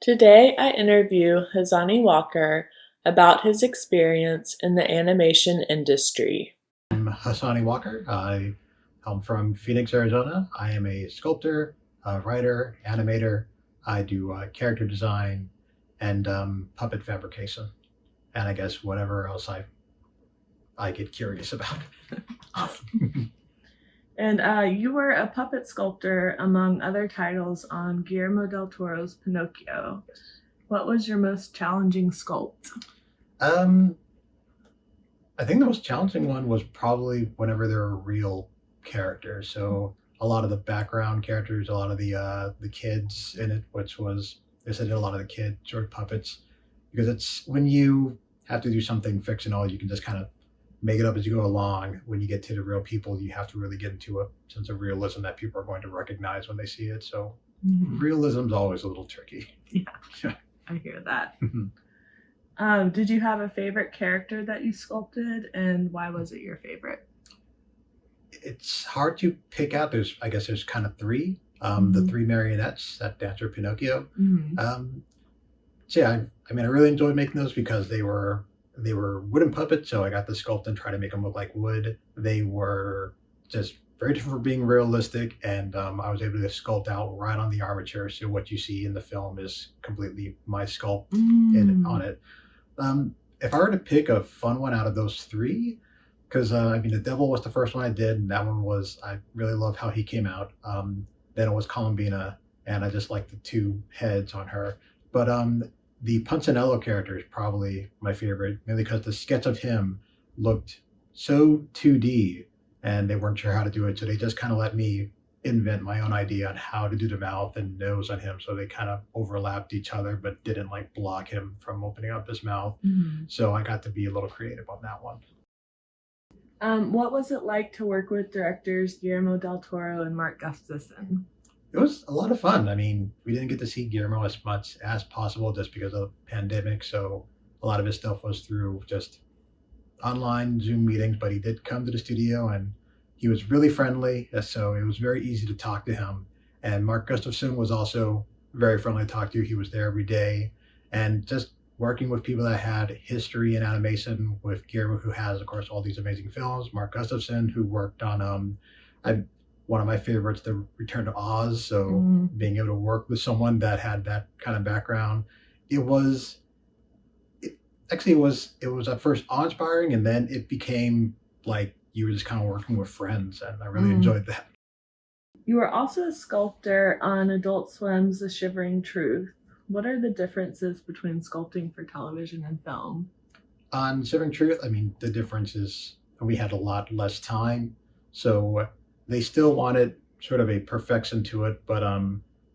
Today I interview Hasani Walker about his experience in the animation industry. I'm Hasani Walker. I'm from Phoenix, Arizona. I am a sculptor, writer, animator. I do character design and puppet fabrication, and I guess whatever else I get curious about. Awesome. And you were a puppet sculptor, among other titles, on Guillermo del Toro's Pinocchio. What was your most challenging sculpt? Um, I think the most challenging one was probably whenever there were real characters. So a lot of the background characters, a lot of the kids in it, which was they said a lot of the kid sort of puppets, because it's when you have to do something fictional, you can just kind of make it up as you go along. When you get to the real people, you have to really get into a sense of realism that people are going to recognize when they see it. So realism's always a little tricky. Yeah, I hear that. Did you have a favorite character that you sculpted, and why was it your favorite? It's hard to pick out. I guess there's kind of three. The three marionettes that dancer Pinocchio. So yeah, I really enjoyed making those because they were wooden puppets. So I got to sculpt and try to make them look like wood. They were just very different from being realistic, and I was able to sculpt out right on the armature. So what you see in the film is completely my sculpt on it. If I were to pick a fun one out of those three, because the devil was the first one I did, and that one was I really love how he came out. Then it was Columbina, and I just like the two heads on her. But the Punsanello character is probably my favorite, mainly because the sketch of him looked so 2D, and they weren't sure how to do it, so they just kind of let me invent my own idea on how to do the mouth and nose on him, so they kind of overlapped each other, but didn't like block him from opening up his mouth. So I got to be a little creative on that one. What was it like to work with directors Guillermo del Toro and Mark Gustafson? It was a lot of fun. We didn't get to see Guillermo as much as possible just because of the pandemic. So a lot of his stuff was through just online Zoom meetings, but he did come to the studio and he was really friendly. So it was very easy to talk to him. And Mark Gustafson was also very friendly to talk to. He was there every day. And just working with people that had history in animation with Guillermo, who has, of course, all these amazing films. Mark Gustafson, who worked on I one of my favorites, The Return to Oz. So being able to work with someone that had that kind of background, it was it was at first awe-inspiring, and then it became like you were just kind of working with friends, and I really enjoyed that. You were also a sculptor on Adult Swim's The Shivering Truth. What are the differences between sculpting for television and film? On Shivering Truth, the difference is we had a lot less time, so they still wanted sort of a perfection to it, but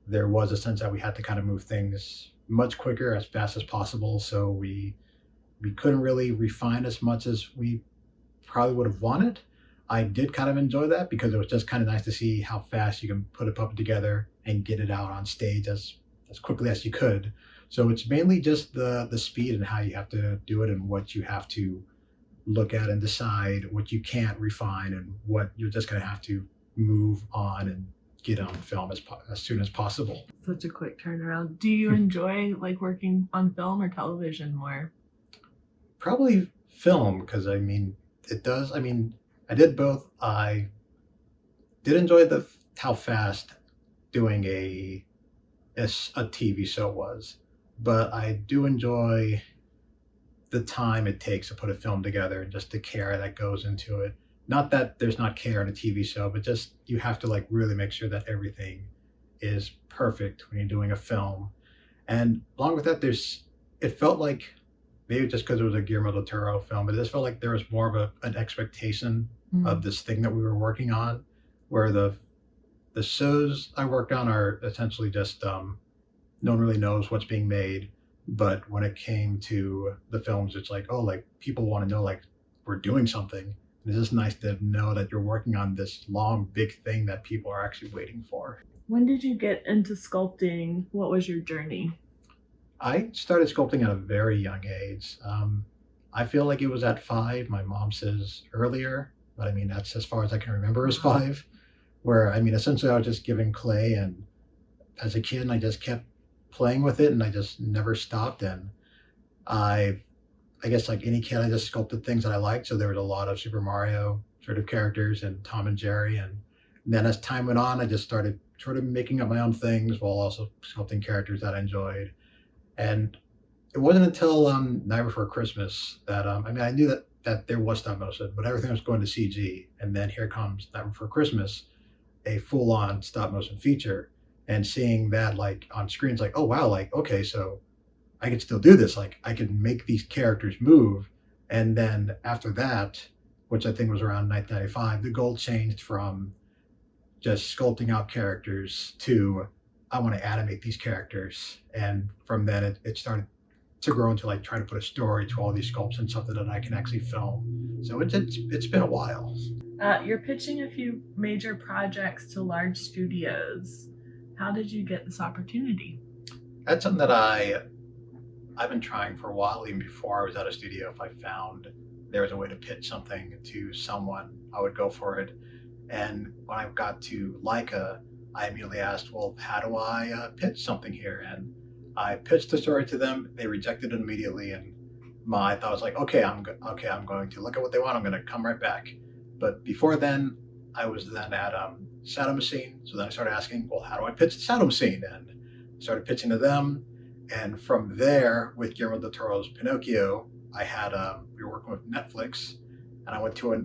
there was a sense that we had to kind of move things much quicker, as fast as possible. So we couldn't really refine as much as we probably would have wanted. I did kind of enjoy that because it was just kind of nice to see how fast you can put a puppet together and get it out on stage as quickly as you could. So it's mainly just the speed and how you have to do it and what you have to look at and decide what you can't refine and what you're just going to have to move on and get on film as soon as possible. Such a quick turnaround. Do you enjoy like working on film or television more? Probably film, because it does. I did both. I did enjoy the how fast doing a TV show was, but I do enjoy the time it takes to put a film together and just the care that goes into it. Not that there's not care in a TV show, but just you have to like really make sure that everything is perfect when you're doing a film. And along with that, it felt like maybe just because it was a Guillermo del Toro film, but it just felt like there was more of an expectation of this thing that we were working on, where the shows I worked on are essentially just no one really knows what's being made. But when it came to the films, it's like, oh, like people want to know, like we're doing something. And it's just nice to know that you're working on this long, big thing that people are actually waiting for. When did you get into sculpting? What was your journey? I started sculpting at a very young age. I feel like it was at 5. My mom says earlier, but that's as far as I can remember as 5. Where essentially I was just given clay, and as a kid, I just kept playing with it, and I just never stopped. And I I guess like any kid, I just sculpted things that I liked. So there was a lot of Super Mario sort of characters and Tom and Jerry. And then as time went on, I just started sort of making up my own things while also sculpting characters that I enjoyed. And it wasn't until Night Before Christmas that I mean I knew that there was stop motion, but everything was going to CG. And then here comes Night Before Christmas, a full on stop motion feature, and seeing that like on screens, like oh wow, like okay, so I can still do this. Like I can make these characters move. And then after that, which I think was around 1995, the goal changed from just sculpting out characters to I want to animate these characters. And from then it started to grow into like trying to put a story to all these sculpts and something that I can actually film. So it's been a while. You're pitching a few major projects to large studios. How did you get this opportunity? That's something that I've been trying for a while, even before I was at a studio. If I found there was a way to pitch something to someone, I would go for it. And when I got to Leica, I immediately asked, well, how do I pitch something here? And I pitched the story to them. They rejected it immediately. And my thought was like, okay, okay, I'm going to look at what they want. I'm going to come right back. But before then, I was then at Shadow Machine. So then I started asking, well, how do I pitch the Shadow Machine? And started pitching to them. And from there, with Guillermo del Toro's Pinocchio, I had we were working with Netflix, and I went to a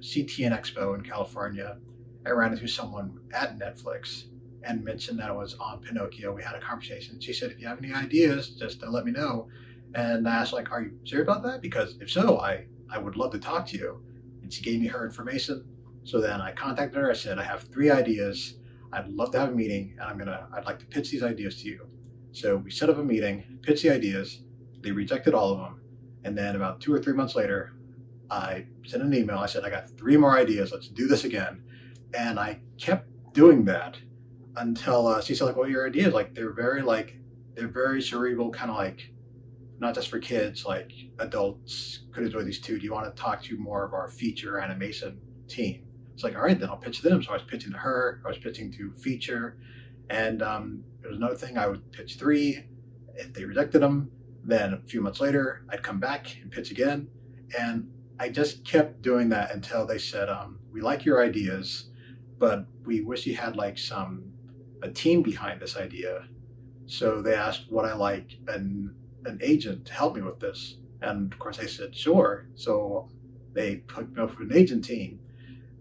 CTN Expo in California. I ran into someone at Netflix and mentioned that it was on Pinocchio. We had a conversation. She said, "If you have any ideas, just let me know." And I asked, like, "Are you serious about that? Because if so, I would love to talk to you." And she gave me her information. So then I contacted her. I said, "I have 3 ideas. I'd love to have a meeting, and I'd like to pitch these ideas to you." So we set up a meeting, pitched the ideas. They rejected all of them. And then about 2 or 3 months later, I sent an email. I said, I got 3 more ideas. Let's do this again. And I kept doing that until she said, like, well, your ideas, they're very cerebral, kind of like not just for kids, like adults could enjoy these too. Do you want to talk to more of our feature animation team? It's like, all right, then I'll pitch to them. So I was pitching to her. I was pitching to feature. And there was another thing. I would pitch 3. If they rejected them, then a few months later, I'd come back and pitch again. And I just kept doing that until they said, we like your ideas, but we wish you had like a team behind this idea. So they asked what I like an agent to help me with this. And of course I said, sure. So they put me up for an agent team.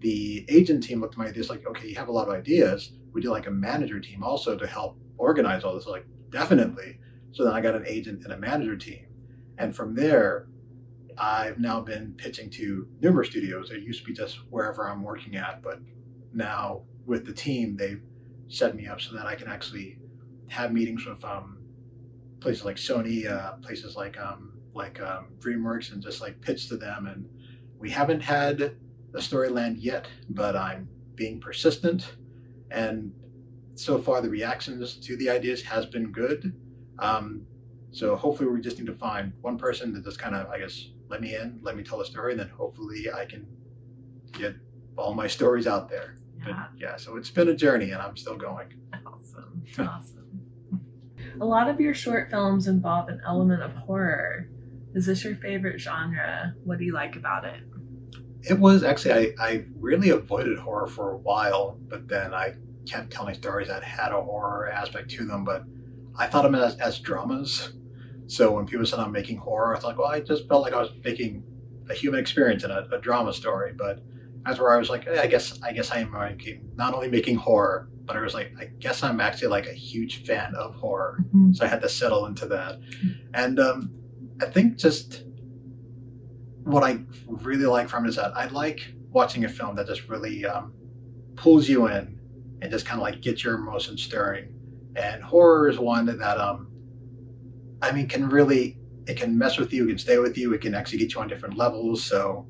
The agent team looked at my ideas like, okay, you have a lot of ideas. Would you like a manager team also to help organize all this? Like, definitely. So then I got an agent and a manager team. And from there, I've now been pitching to numerous studios. It used to be just wherever I'm working at, but now with the team, they've set me up so that I can actually have meetings with places like Sony, places like DreamWorks, and just like pitch to them. And we haven't had the story land yet, but I'm being persistent, and so far the reactions to the ideas has been good. So hopefully we just need to find one person to just kind of, I guess, let me in, let me tell the story, and then hopefully I can get all my stories out there. Yeah. But yeah, so it's been a journey, and I'm still going. Awesome. Awesome. A lot of your short films involve an element of horror. Is this your favorite genre? What do you like about it? It was actually, I really avoided horror for a while, but then I kept telling stories that had a horror aspect to them, but I thought of them as dramas. So when people said I'm making horror, I was like, well, I just felt like I was making a human experience in a drama story. But that's where I was like, hey, I guess I am making, not only making horror, but I was like, I guess I'm actually like a huge fan of horror. Mm-hmm. So I had to settle into that. And I think just what I really like from it is that I like watching a film that just really pulls you in and just kind of like gets your emotions stirring. And horror is one that I mean, it can mess with you, it can stay with you, it can actually get you on different levels. So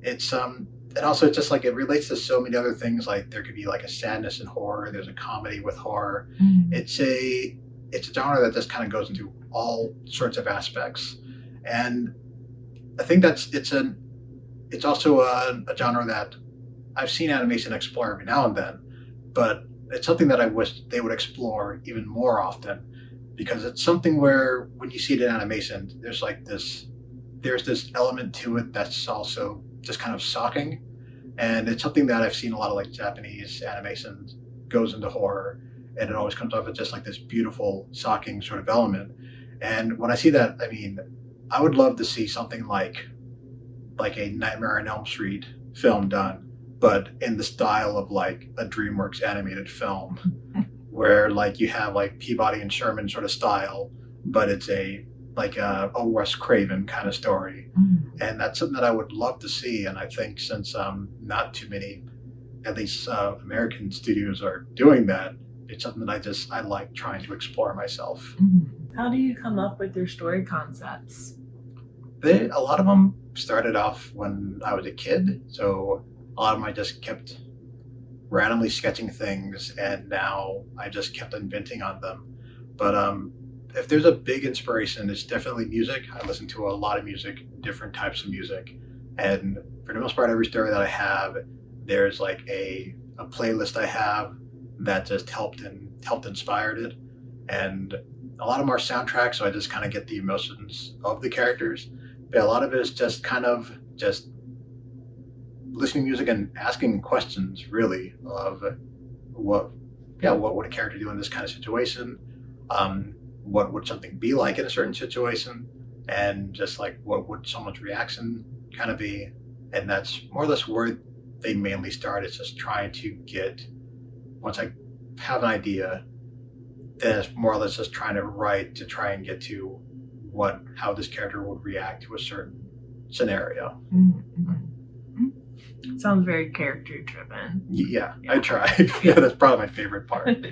it's and also it's just like it relates to so many other things. Like there could be like a sadness in horror, there's a comedy with horror. Mm-hmm. It's a genre that just kind of goes into all sorts of aspects. And I think it's also a genre that I've seen animation explore every now and then, but it's something that I wish they would explore even more often. because it's something where when you see it in animation, there's this element to it that's also just kind of shocking, and it's something that I've seen a lot of like Japanese animations goes into horror, and it always comes off as just like this beautiful, shocking sort of element. And when I see that, I mean, I would love to see something like a Nightmare on Elm Street film done, but in the style of like a DreamWorks animated film, where like you have like Peabody and Sherman sort of style, but it's a Wes Craven kind of story, and that's something that I would love to see. And I think since not too many, at least American studios are doing that, it's something that I like trying to explore myself. How do you come up with your story concepts? A lot of them started off when I was a kid, so a lot of them I just kept randomly sketching things, and now I just kept inventing on them. But if there's a big inspiration, it's definitely music. I listen to a lot of music, different types of music, and for the most part, every story that I have, there's like a playlist I have that just helped inspired it, and a lot of them are soundtracks, so I just kind of get the emotions of the characters. But a lot of it is just kind of just listening to music and asking questions, really, of what, yeah, what would a character do in this kind of situation? What would something be like in a certain situation? And just like, what would someone's reaction kind of be? And that's more or less where they mainly start. It's just trying to get, once I have an idea, then it's more or less just trying to write to try and get to how this character would react to a certain scenario. Sounds very character driven. Yeah, I try. Yeah, that's probably my favorite part.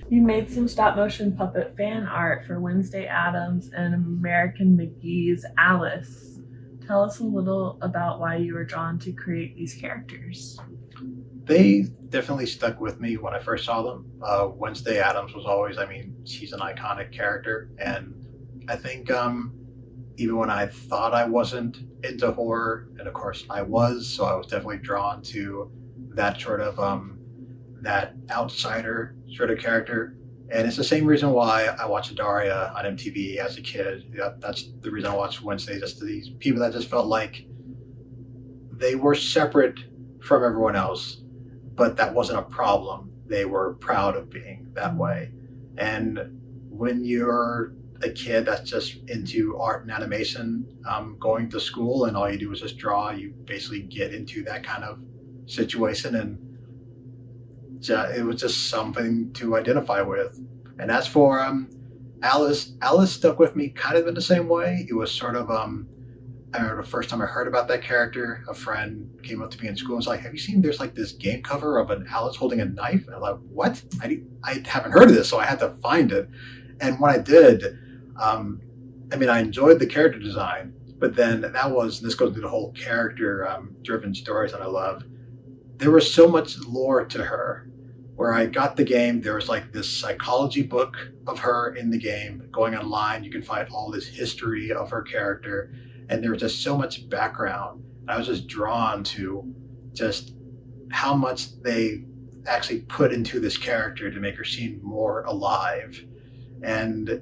You made some stop motion puppet fan art for Wednesday Addams and American McGee's Alice. Tell us a little about why you were drawn to create these characters. They definitely stuck with me when I first saw them. Wednesday Addams was always, I mean, she's an iconic character, and I think even when I thought I wasn't into horror, and of course I was, so I was definitely drawn to that sort of that outsider sort of character. And it's the same reason why I watched Daria on MTV as a kid. That's the reason I watched Wednesday, just these people that just felt like they were separate from everyone else, but that wasn't a problem. They were proud of being that way. And when you're a kid that's just into art and animation, going to school and all you do is just draw, you basically get into that kind of situation, and it was just something to identify with. And as for Alice stuck with me kind of in the same way. It was sort of I remember the first time I heard about that character, a friend came up to me in school and was like, "Have you seen? There's like this game cover of an Alice holding a knife." And I'm like, "What? I haven't heard of this," so I had to find it. And when I did, I mean, I enjoyed the character design, but then this goes into the whole character driven stories that I love. There was so much lore to her. Where I got the game, there was like this psychology book of her in the game. Going online, you can find all this history of her character, and there was just so much background. I was just drawn to just how much they actually put into this character to make her seem more alive. And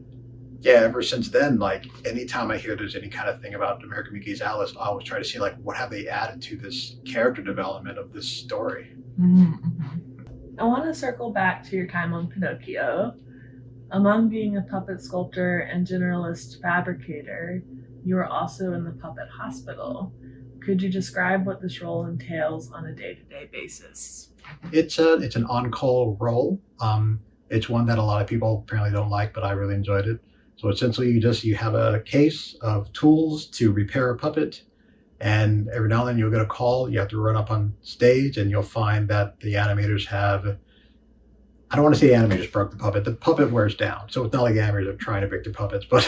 yeah, ever since then, like anytime I hear there's any kind of thing about American McGee's Alice, I always try to see like what have they added to this character development of this story. I want to circle back to your time on Pinocchio. Among being a puppet sculptor and generalist fabricator, you were also in the puppet hospital. Could you describe what this role entails on a day-to-day basis? It's an on-call role. It's one that a lot of people apparently don't like, but I really enjoyed it. So essentially, you have a case of tools to repair a puppet, and every now and then you'll get a call. You have to run up on stage, and you'll find that the animators have. I don't want to say the animators broke the puppet. The puppet wears down, so it's not like the animators are trying to break the puppets, but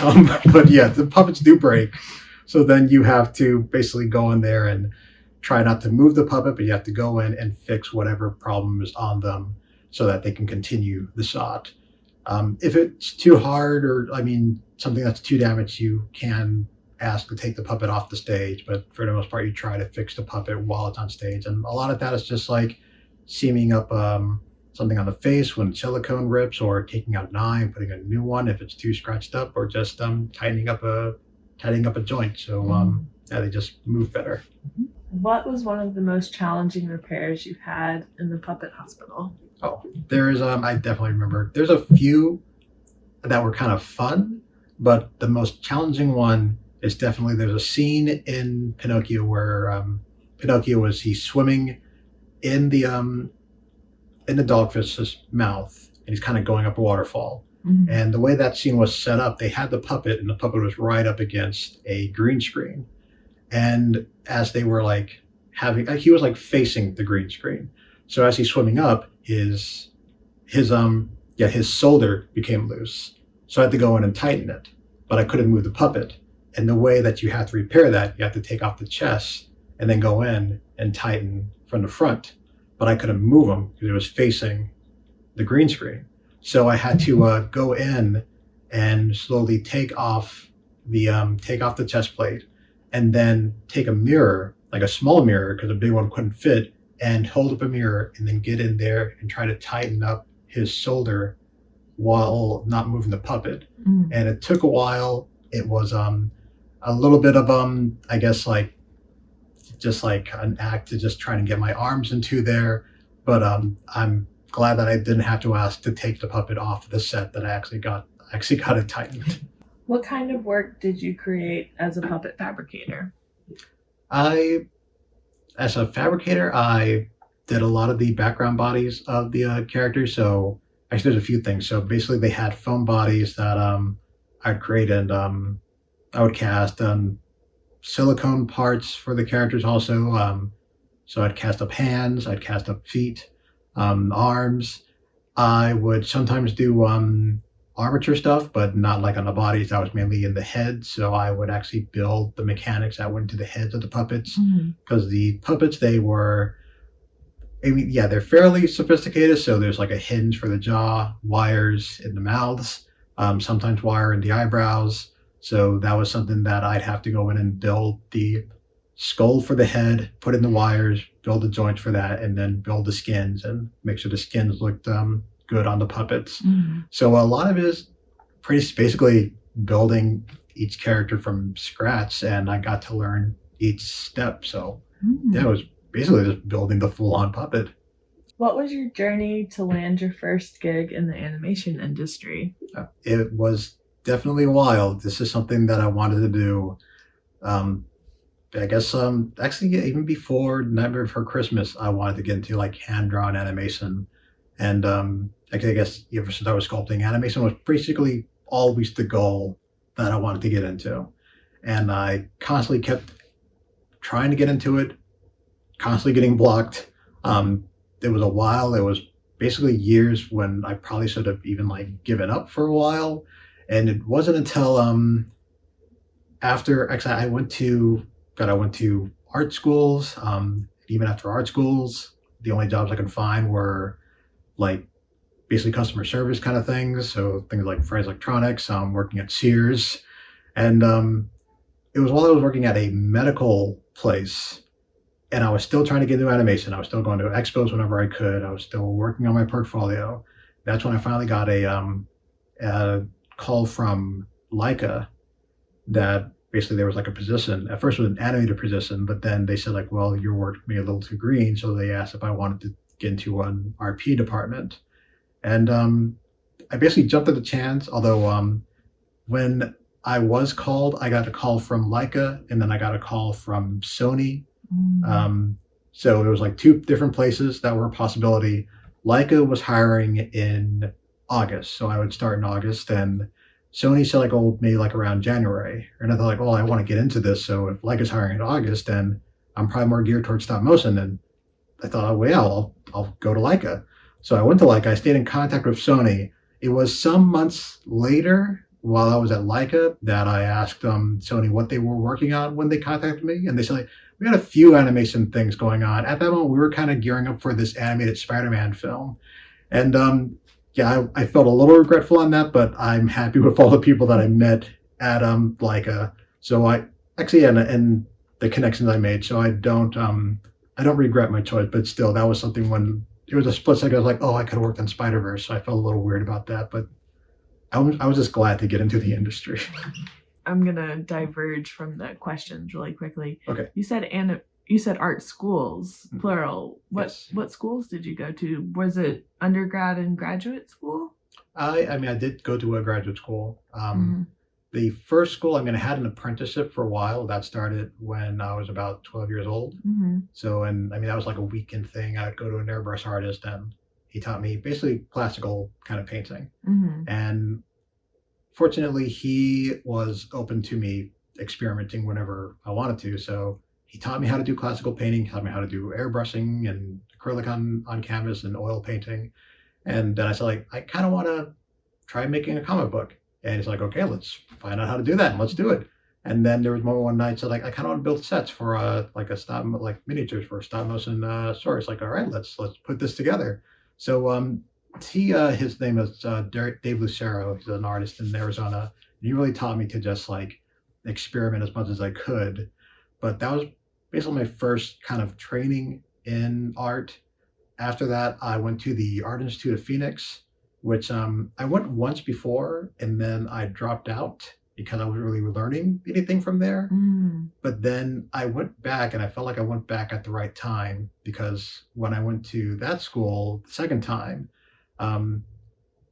but yeah, the puppets do break. So then you have to basically go in there and try not to move the puppet, but you have to go in and fix whatever problem is on them so that they can continue the shot. If it's too hard, or I mean something that's too damaged, you can ask to take the puppet off the stage. But for the most part, you try to fix the puppet while it's on stage, and a lot of that is just like seaming up something on the face when silicone rips, or taking out an eye and putting a new one if it's too scratched up, or just tightening up a joint. So yeah, they just move better. What was one of the most challenging repairs you've had in the puppet hospital? Oh, there's I definitely remember. There's a few that were kind of fun, but the most challenging one is definitely there's a scene in Pinocchio where Pinocchio he's swimming in the dogfish's mouth, and he's kind of going up a waterfall. Mm-hmm. And the way that scene was set up, they had the puppet, and the puppet was right up against a green screen. And as they were like he was like facing the green screen. So as he's swimming up, his shoulder became loose. So I had to go in and tighten it, but I couldn't move the puppet. And the way that you have to repair that, you have to take off the chest and then go in and tighten from the front. But I couldn't move him because it was facing the green screen. So I had to go in and slowly take off the chest plate, and then take a mirror, like a small mirror, because a big one couldn't fit, and hold up a mirror and then get in there and try to tighten up his shoulder while not moving the puppet. Mm. And it took a while. It was a little bit of I guess like just like an act to just trying to get my arms into there. But I'm glad that I didn't have to ask to take the puppet off the set, that I actually got it tightened. What kind of work did you create as a puppet fabricator? As a fabricator, I did a lot of the background bodies of the characters. So actually, there's a few things. So basically, they had foam bodies that I'd create, and I would cast silicone parts for the characters also. So I'd cast up hands, I'd cast up feet, arms. I would sometimes do armature stuff, but not like on the bodies. That was mainly in the head. So I would actually build the mechanics that went into the heads of the puppets, because the puppets, they're fairly sophisticated. So there's like a hinge for the jaw, wires in the mouths, sometimes wire in the eyebrows. So that was something that I'd have to go in and build the skull for the head, put in the wires, build the joints for that, and then build the skins and make sure the skins looked good on the puppets. Mm-hmm. So a lot of it is basically building each character from scratch, and I got to learn each step. So that was basically just building the full-on puppet. What was your journey to land your first gig in the animation industry? It was definitely wild. This is something that I wanted to do. I guess actually even before Nightmare Before Christmas, I wanted to get into like hand-drawn animation. And I guess ever since I was sculpting, animation was basically always the goal that I wanted to get into. And I constantly kept trying to get into it, constantly getting blocked. There was a while, it was basically years when I probably should have even like given up for a while. And it wasn't until after actually I went to art schools. Even after art schools, the only jobs I could find were like basically customer service kind of things. So things like Fry's Electronics, working at Sears. And it was while I was working at a medical place, and I was still trying to get into animation. I was still going to expos whenever I could. I was still working on my portfolio. That's when I finally got a call from Leica that basically there was like a position. At first it was an animator position, but then they said like, well, your work may be a little too green. So they asked if I wanted to get into an RP department. And I basically jumped at the chance, although when I was called, I got a call from Leica, and then I got a call from Sony. So it was like two different places that were a possibility. Leica was hiring in August, so I would start in August, and Sony said like, oh, maybe like around January. And I thought like, well, I want to get into this, so if Leica's hiring in August, then I'm probably more geared towards stop motion. And I thought, oh, well, yeah, I'll go to Leica. So I went to Leica. I stayed in contact with Sony. It was some months later, while I was at Leica, that I asked Sony what they were working on when they contacted me, and they said like, we had a few animation things going on. At that moment, we were kind of gearing up for this animated Spider-Man film. And I felt a little regretful on that, but I'm happy with all the people that I met at Leica. So I actually, and the connections I made. So I don't regret my choice, but still, that was something when it was a split second. I was like, oh, I could have worked on Spider-Verse. So I felt a little weird about that, but I was just glad to get into the industry. I'm gonna diverge from the questions really quickly. Okay. You said art schools, plural. Yes. What schools did you go to? Was it undergrad and graduate school? I mean, I did go to a graduate school. The first school, I mean, I had an apprenticeship for a while. That started when I was about 12 years old. So, and I mean, that was like a weekend thing. I'd go to an airbrush artist and he taught me basically classical kind of painting. And fortunately, he was open to me experimenting whenever I wanted to. So he taught me how to do classical painting, taught me how to do airbrushing and acrylic on canvas and oil painting. And then I said, like, I kind of want to try making a comic book. And he's like, okay, let's find out how to do that and let's do it. And then there was one night, so like, I kind of want to build sets for like a stop, like miniatures for a stop motion story. It's like, all right, let's put this together. So his name is Dave Lucero. He's an artist in Arizona. And he really taught me to just like experiment as much as I could. But that was basically my first kind of training in art. After that, I went to the Art Institute of Phoenix, which I went once before and then I dropped out because I wasn't really learning anything from there. But then I went back and I felt like I went back at the right time because when I went to that school the second time,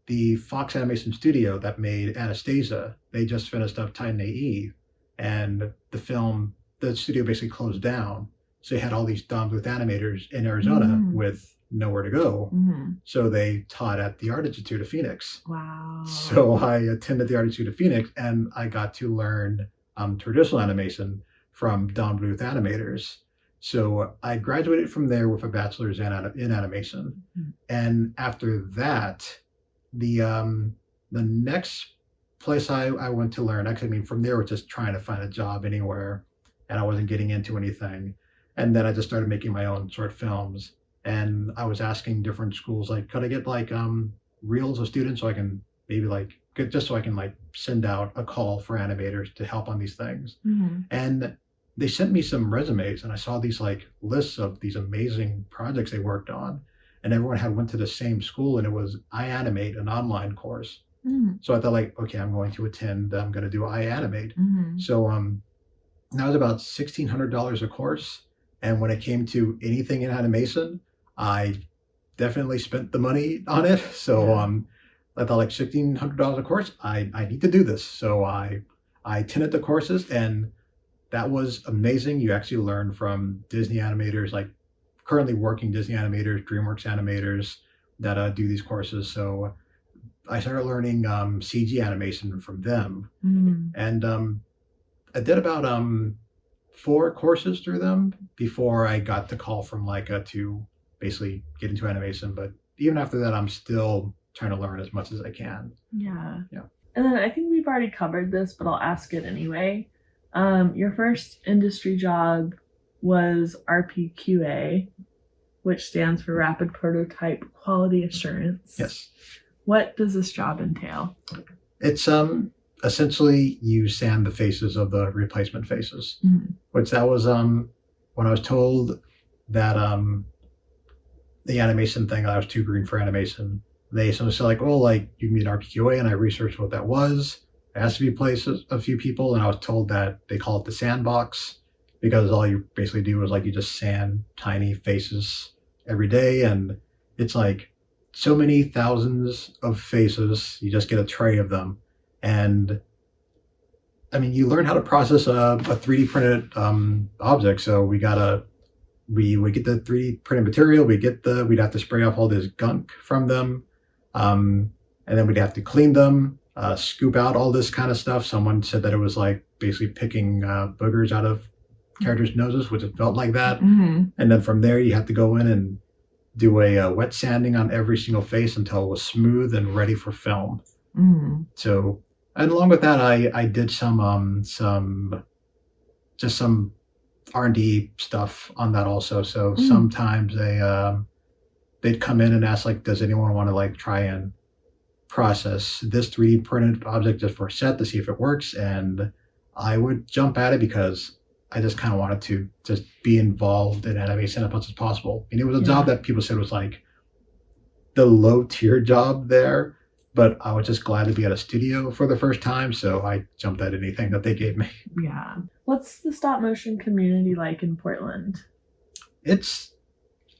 the Fox Animation Studio that made Anastasia, they just finished up Titan AE, and the studio basically closed down. So they had all these Don Bluth animators in Arizona with nowhere to go. So they taught at the Art Institute of Phoenix. Wow. So I attended the Art Institute of Phoenix and I got to learn traditional animation from Don Bluth animators. So I graduated from there with a bachelor's in animation. And after that, the next place I went to learn, actually, I mean, from there was just trying to find a job anywhere, and I wasn't getting into anything. And then I just started making my own short films. And I was asking different schools, like, could I get like reels of students so I can maybe like just so I can like send out a call for animators to help on these things. And they sent me some resumes and I saw these like lists of these amazing projects they worked on, and everyone had went to the same school, and it was I Animate, an online course. So I thought, like, okay, I'm going to do I Animate. So that was about $1,600 a course. And when it came to anything in animation, I definitely spent the money on it. So I thought, like, $1,600 a course, I need to do this. So I attended the courses, and that was amazing. You actually learn from Disney animators, like currently working Disney animators, DreamWorks animators that do these courses. So I started learning CG animation from them. And I did about 4 courses through them before I got the call from Leica to basically get into animation. But even after that, I'm still trying to learn as much as I can. Yeah. Yeah. And then I think we've already covered this, but I'll ask it anyway. Your first industry job was RPQA, which stands for Rapid Prototype Quality Assurance. Yes. What does this job entail? It's essentially you sand the faces of the replacement faces, which that was when I was told that the animation thing, I was too green for animation. They sort of said, like, oh, like, you can be an RPQA, and I researched what that was. I asked a few people, and I was told that they call it the sandbox because all you basically do is like you just sand tiny faces every day, and it's like so many thousands of faces. You just get a tray of them, and I mean, you learn how to process a 3D printed object. So we get the 3D printed material. We'd have to spray off all this gunk from them, and then we'd have to clean them. Scoop out all this kind of stuff. Someone said that it was like basically picking boogers out of characters' noses, which it felt like that. And then from there, you have to go in and do a wet sanding on every single face until it was smooth and ready for film. So, and along with that, I did some R&D stuff on that also. So sometimes they'd come in and ask, like, does anyone want to like try and process this 3D printed object just for a set to see if it works? And I would jump at it because I just kind of wanted to just be involved in animation as much as possible. And it was a job that people said was like the low tier job there, but I was just glad to be at a studio for the first time, so I jumped at anything that they gave me. Yeah. What's the stop motion community like in Portland? It's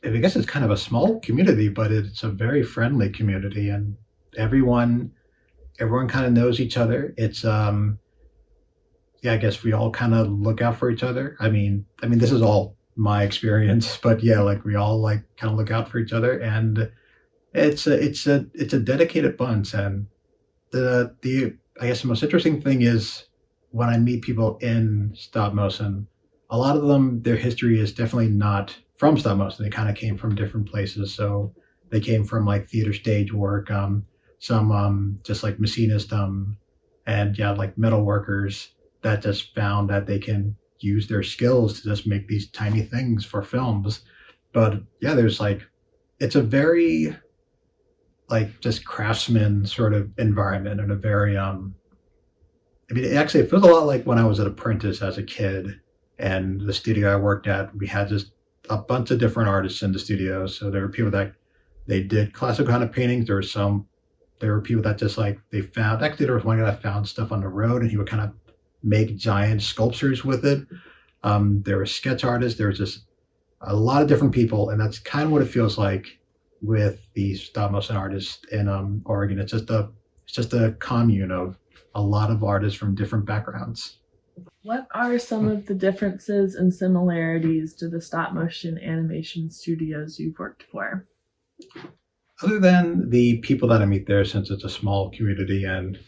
I guess it's kind of a small community, but it's a very friendly community, and everyone everyone kind of knows each other. It's yeah, I guess we all kind of look out for each other. I mean, this is all my experience, but yeah, like we all like kind of look out for each other, and it's a dedicated bunch. And the I guess the most interesting thing is when I meet people in stop motion, a lot of them their history is definitely not from stop motion. They kind of came from different places, so they came from like theater stage work, some just like machinist, and yeah, like metal workers that just found that they can use their skills to just make these tiny things for films. But yeah, there's like it's a very like just craftsman sort of environment, and a very I mean, it feels a lot like when I was an apprentice as a kid, and the studio I worked at, we had just a bunch of different artists in the studio. So there were people that they did classical kind of paintings. There were people that just like they found. Actually, there was one guy that found stuff on the road, and he would kind of make giant sculptures with it. There were sketch artists. There was just a lot of different people, and that's kind of what it feels like with these stop motion artists in Oregon. It's just a commune of a lot of artists from different backgrounds. What are some of the differences and similarities to the stop motion animation studios you've worked for? Other than the people that I meet there, since it's a small community, and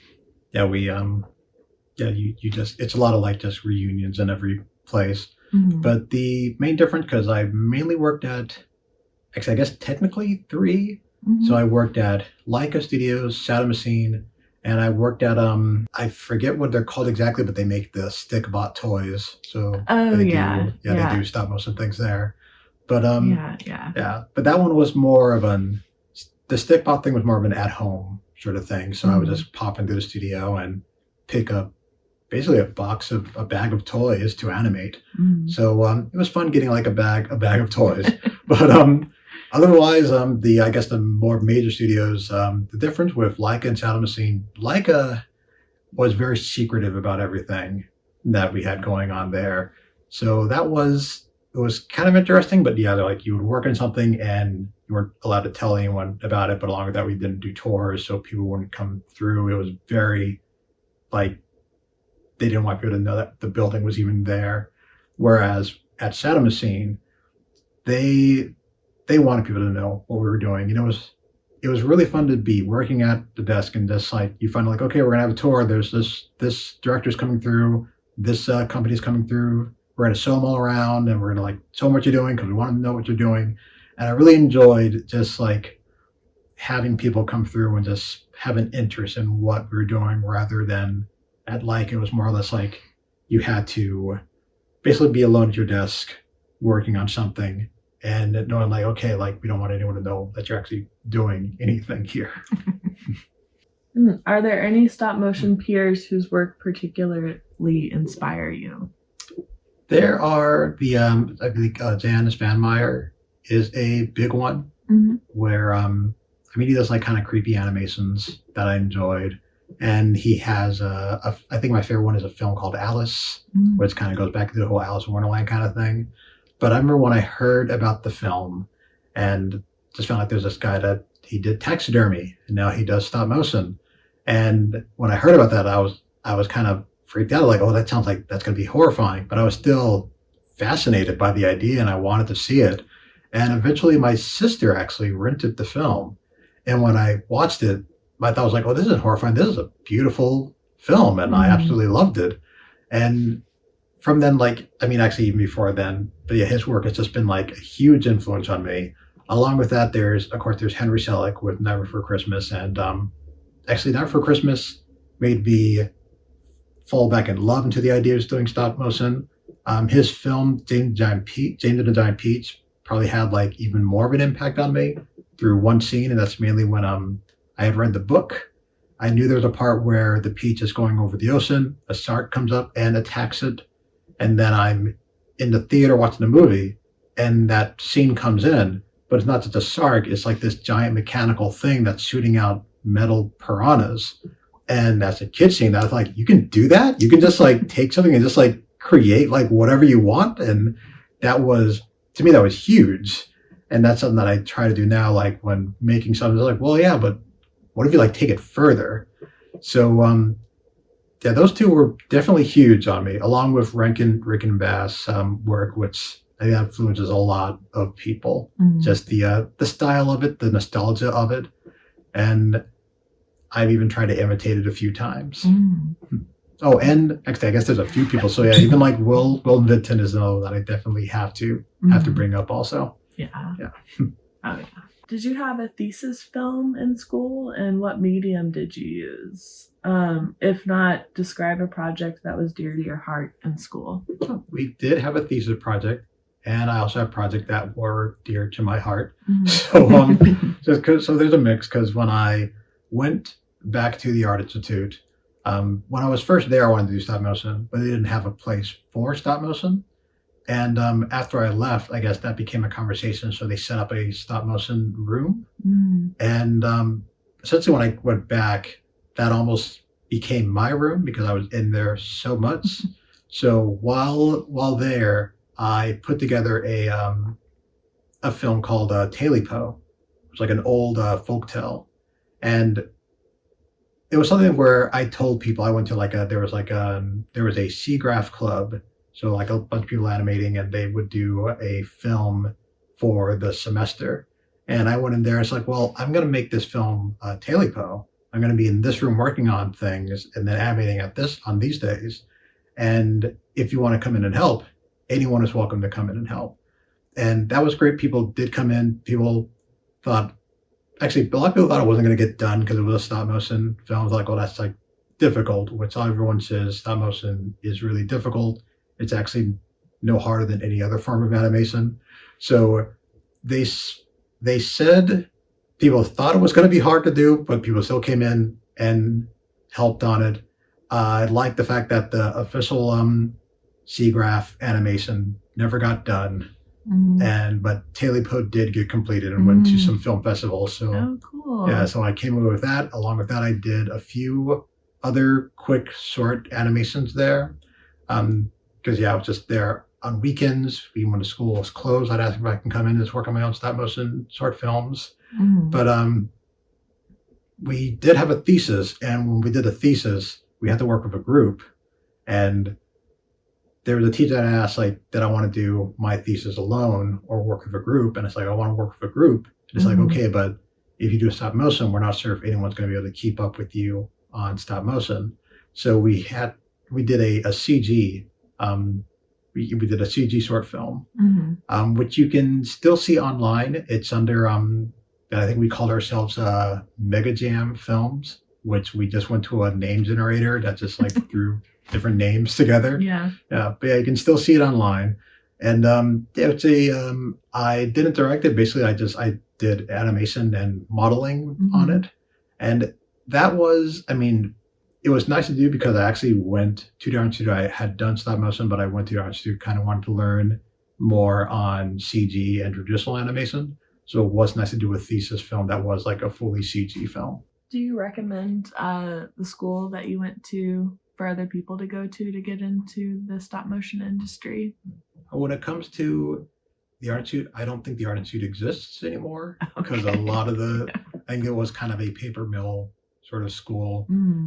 yeah, we yeah, you just it's a lot of like just reunions in every place. Mhm. But the main difference, because I mainly worked at, actually, I guess technically three. So Mhm. I worked at Leica Studios, Shadow Machine, and I worked at I forget what they're called exactly, but they make the stick-bot toys. So Oh they yeah, do, yeah, they yeah, do stop motion things there. But yeah, yeah. yeah, but that one was more of the stick-bot thing was more of an at-home sort of thing. So I would Mhm. just pop into the studio and pick up basically a bag of toys to animate. Mhm. So it was fun getting like a bag of toys. But otherwise, the I guess the more major studios, the difference with Leica and Shadow Machine, Leica was very secretive about everything that we had going on there. So it was kind of interesting. But yeah, like you would work on something and you weren't allowed to tell anyone about it. But along with that, we didn't do tours, so people wouldn't come through. It was very like they didn't want people to know that the building was even there. Whereas at Shadow Machine, they they wanted people to know what we were doing. It was really fun to be working at the desk and just like you find like, okay, we're gonna have a tour. There's this director's coming through, this company's coming through. We're gonna show them all around, and we're gonna like show them what you're doing because we want them to know what you're doing. And I really enjoyed just like having people come through and just have an interest in what we were doing, rather than at like it was more or less like you had to basically be alone at your desk working on something, and knowing like, okay, like we don't want anyone to know that you're actually doing anything here. Are there any stop motion peers whose work particularly inspire you? There are I think Jan Spanmeyer is a big one, Mhm. where I mean he does like kind of creepy animations that I enjoyed, and he has I think my favorite one is a film called Alice, Mhm. which kind of goes back to the whole Alice in Wonderland kind of thing. But I remember when I heard about the film, and just found out there's this guy that he did taxidermy and now he does stop motion. And when I heard about that, I was kind of freaked out, like, oh, that sounds like that's going to be horrifying. But I was still fascinated by the idea, and I wanted to see it. And eventually, my sister actually rented the film, and when I watched it, my thought was like, oh, this isn't horrifying. This is a beautiful film, and I Mhm. absolutely loved it. And from then, like, I mean, actually, even before then, but yeah, his work has just been like a huge influence on me. Along with that, of course, there's Henry Selick with Never for Christmas, and actually, Never for Christmas made me fall back in love into the idea of doing stop motion. His film James and the Giant Peach probably had like even more of an impact on me through one scene, and that's mainly when I had read the book. I knew there was a part where the peach is going over the ocean, a shark comes up and attacks it, and then I'm in the theater watching the movie, and that scene comes in. but it's not just a shark. It's like this giant mechanical thing that's shooting out metal piranhas. And as a kid seeing that, I was like, you can do that? You can just like take something and just like create like whatever you want. And that was, to me, that was huge. And that's something that I try to do now, like when making something, it's like, well, yeah, but what if you like take it further? So, yeah, those two were definitely huge on me, along with Rankin Bass work, which I think influences a lot of people. Just the style of it, the nostalgia of it, and I've even tried to imitate it a few times. Oh, and actually, I guess there's a few people. So yeah, even like Will Vinton is another that I definitely have to bring up also. Yeah. Yeah. Oh yeah. Did you have a thesis film in school, and what medium did you use? If not, describe a project that was dear to your heart in school. We did have a thesis project, and I also have projects that were dear to my heart. So there's a mix, because when I went back to the Art Institute, when I was first there, I wanted to do stop motion, but they didn't have a place for stop motion. And after I left, I guess that became a conversation. So they set up a stop motion room. And essentially, when I went back, that almost became my room because I was in there so much. So while there, I put together a film called Talipo. It's like an old folktale, and it was something where I told people I went to like there was a SIGGRAPH club, so like a bunch of people animating, and they would do a film for the semester. And I went in there. It's like, well, I'm going to make this film Talipo. I'm going to be in this room working on things and then animating on these days. And if you want to come in and help, anyone is welcome to come in and help. And that was great. People did come in. People thought, actually, a lot of people thought it wasn't going to get done because it was a stop motion film. I was like, well, that's like difficult, which everyone says stop motion is really difficult. It's actually no harder than any other form of animation. So they said people thought it was going to be hard to do, but people still came in and helped on it. I like the fact that the official SIGGRAPH animation never got done. But Talipo did get completed and went to some film festivals. So cool. Yeah, so I came away with that. Along with that, I did a few other quick short animations there. Because I was just there on weekends. Even when the school was closed, I'd ask if I can come in and just work on my own stop motion short films. But we did have a thesis, and when we did a thesis, we had to work with a group. And there was a teacher that asked, like, did I want to do my thesis alone or work with a group? And it's like, I want to work with a group. And it's like, okay, but if you do stop motion, we're not sure if anyone's going to be able to keep up with you on stop motion. So we did a CG. We did a CG short film, which you can still see online. It's under, I think we called ourselves Mega Jam Films, which we just went to a name generator that just like threw different names together. Yeah. But yeah, you can still see it online. And it's I didn't direct it. Basically, I did animation and modeling on it. And that was, it was nice to do because I actually went to the Art Institute. I had done stop motion, but I went to the Art Institute, kind of wanted to learn more on CG and traditional animation. So it was nice to do a thesis film that was like a fully CG film. Do you recommend the school that you went to for other people to go to get into the stop motion industry? When it comes to the Art Institute, I don't think the Art Institute exists anymore because a lot of I think it was kind of a paper mill sort of school,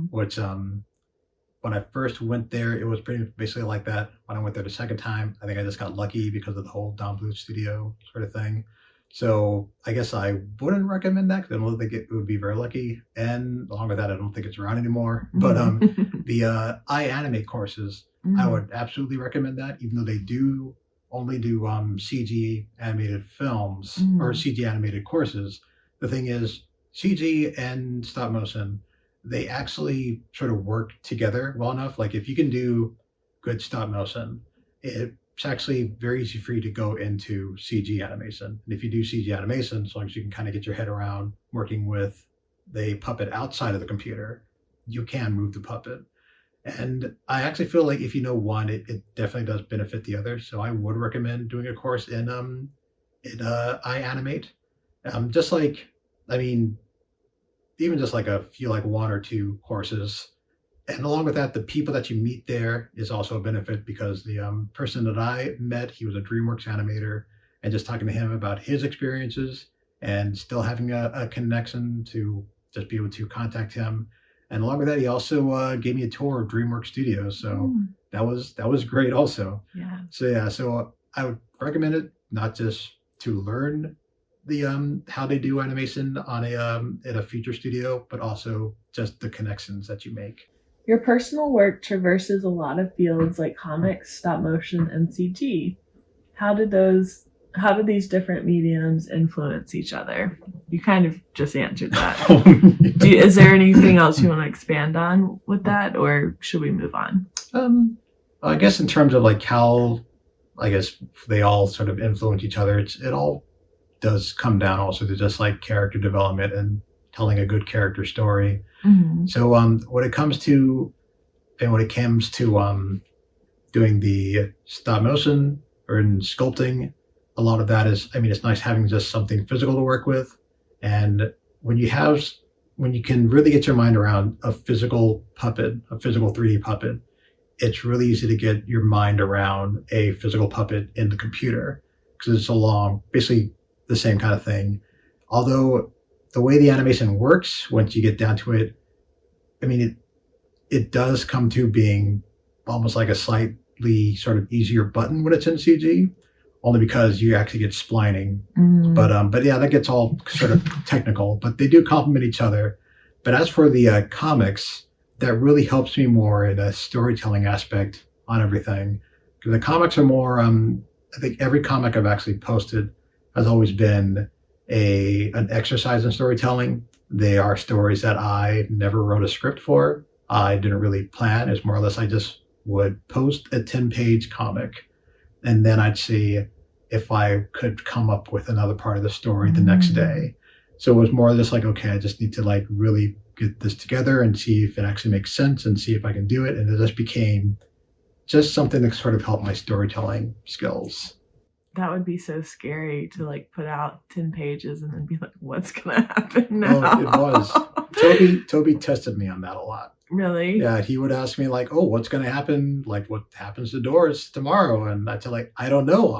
which when I first went there, it was pretty basically like that. When I went there the second time, I think I just got lucky because of the whole Don Bluth studio sort of thing. So I guess I wouldn't recommend that because I don't think it would be very lucky. And along with that, I don't think it's around anymore. But the iAnimate courses, I would absolutely recommend that, even though they do only do CG animated films or CG animated courses. The thing is, CG and stop motion, they actually sort of work together well enough. Like if you can do good stop motion, it's actually very easy for you to go into CG animation. And if you do CG animation, as long as you can kind of get your head around working with the puppet outside of the computer, you can move the puppet. And I actually feel like if you know one, it definitely does benefit the other. So I would recommend doing a course in I animate. Just like, I mean, even just like a few, like one or two courses. And along with that, the people that you meet there is also a benefit because the person that I met, he was a DreamWorks animator, and just talking to him about his experiences and still having a connection to just be able to contact him. And along with that, he also gave me a tour of DreamWorks Studios, so that was great also. Yeah. So yeah, so I would recommend it not just to learn the how they do animation on a in a feature studio, but also just the connections that you make. Your personal work traverses a lot of fields like comics, stop motion, and CG. How did those how do these different mediums influence each other? You kind of just answered that. Is there anything else you want to expand on with that, or should we move on? I guess in terms of like how I guess they all sort of influence each other, it all does come down also to just like character development and telling a good character story. So when it comes to doing the stop motion or in sculpting, a lot of that is, I mean, it's nice having just something physical to work with. And when you have, when you can really get your mind around a physical puppet, a physical 3D puppet, it's really easy to get your mind around a physical puppet in the computer because it's along basically the same kind of thing. Although the way the animation works, once you get down to it, I mean, it does come to being almost like a slightly sort of easier button when it's in CG, only because you actually get splining. But yeah, that gets all sort of technical. But they do complement each other. But as for the comics, that really helps me more in a storytelling aspect on everything. Because the comics are more. I think every comic I've actually posted has always been an exercise in storytelling. They are stories that I never wrote a script for. I didn't really plan. It's more or less I just would post a 10-page comic, and then I'd see if I could come up with another part of the story the next day. So it was more or less like, okay, I just need to like really get this together and see if it actually makes sense and see if I can do it. And it just became just something that sort of helped my storytelling skills. That would be so scary to like put out 10 pages and then be like, what's gonna happen now? Oh, it was. Toby tested me on that a lot. Really? Yeah, he would ask me like, "Oh, what's going to happen? Like, what happens to Doris tomorrow?" And I'd say like, "I don't know.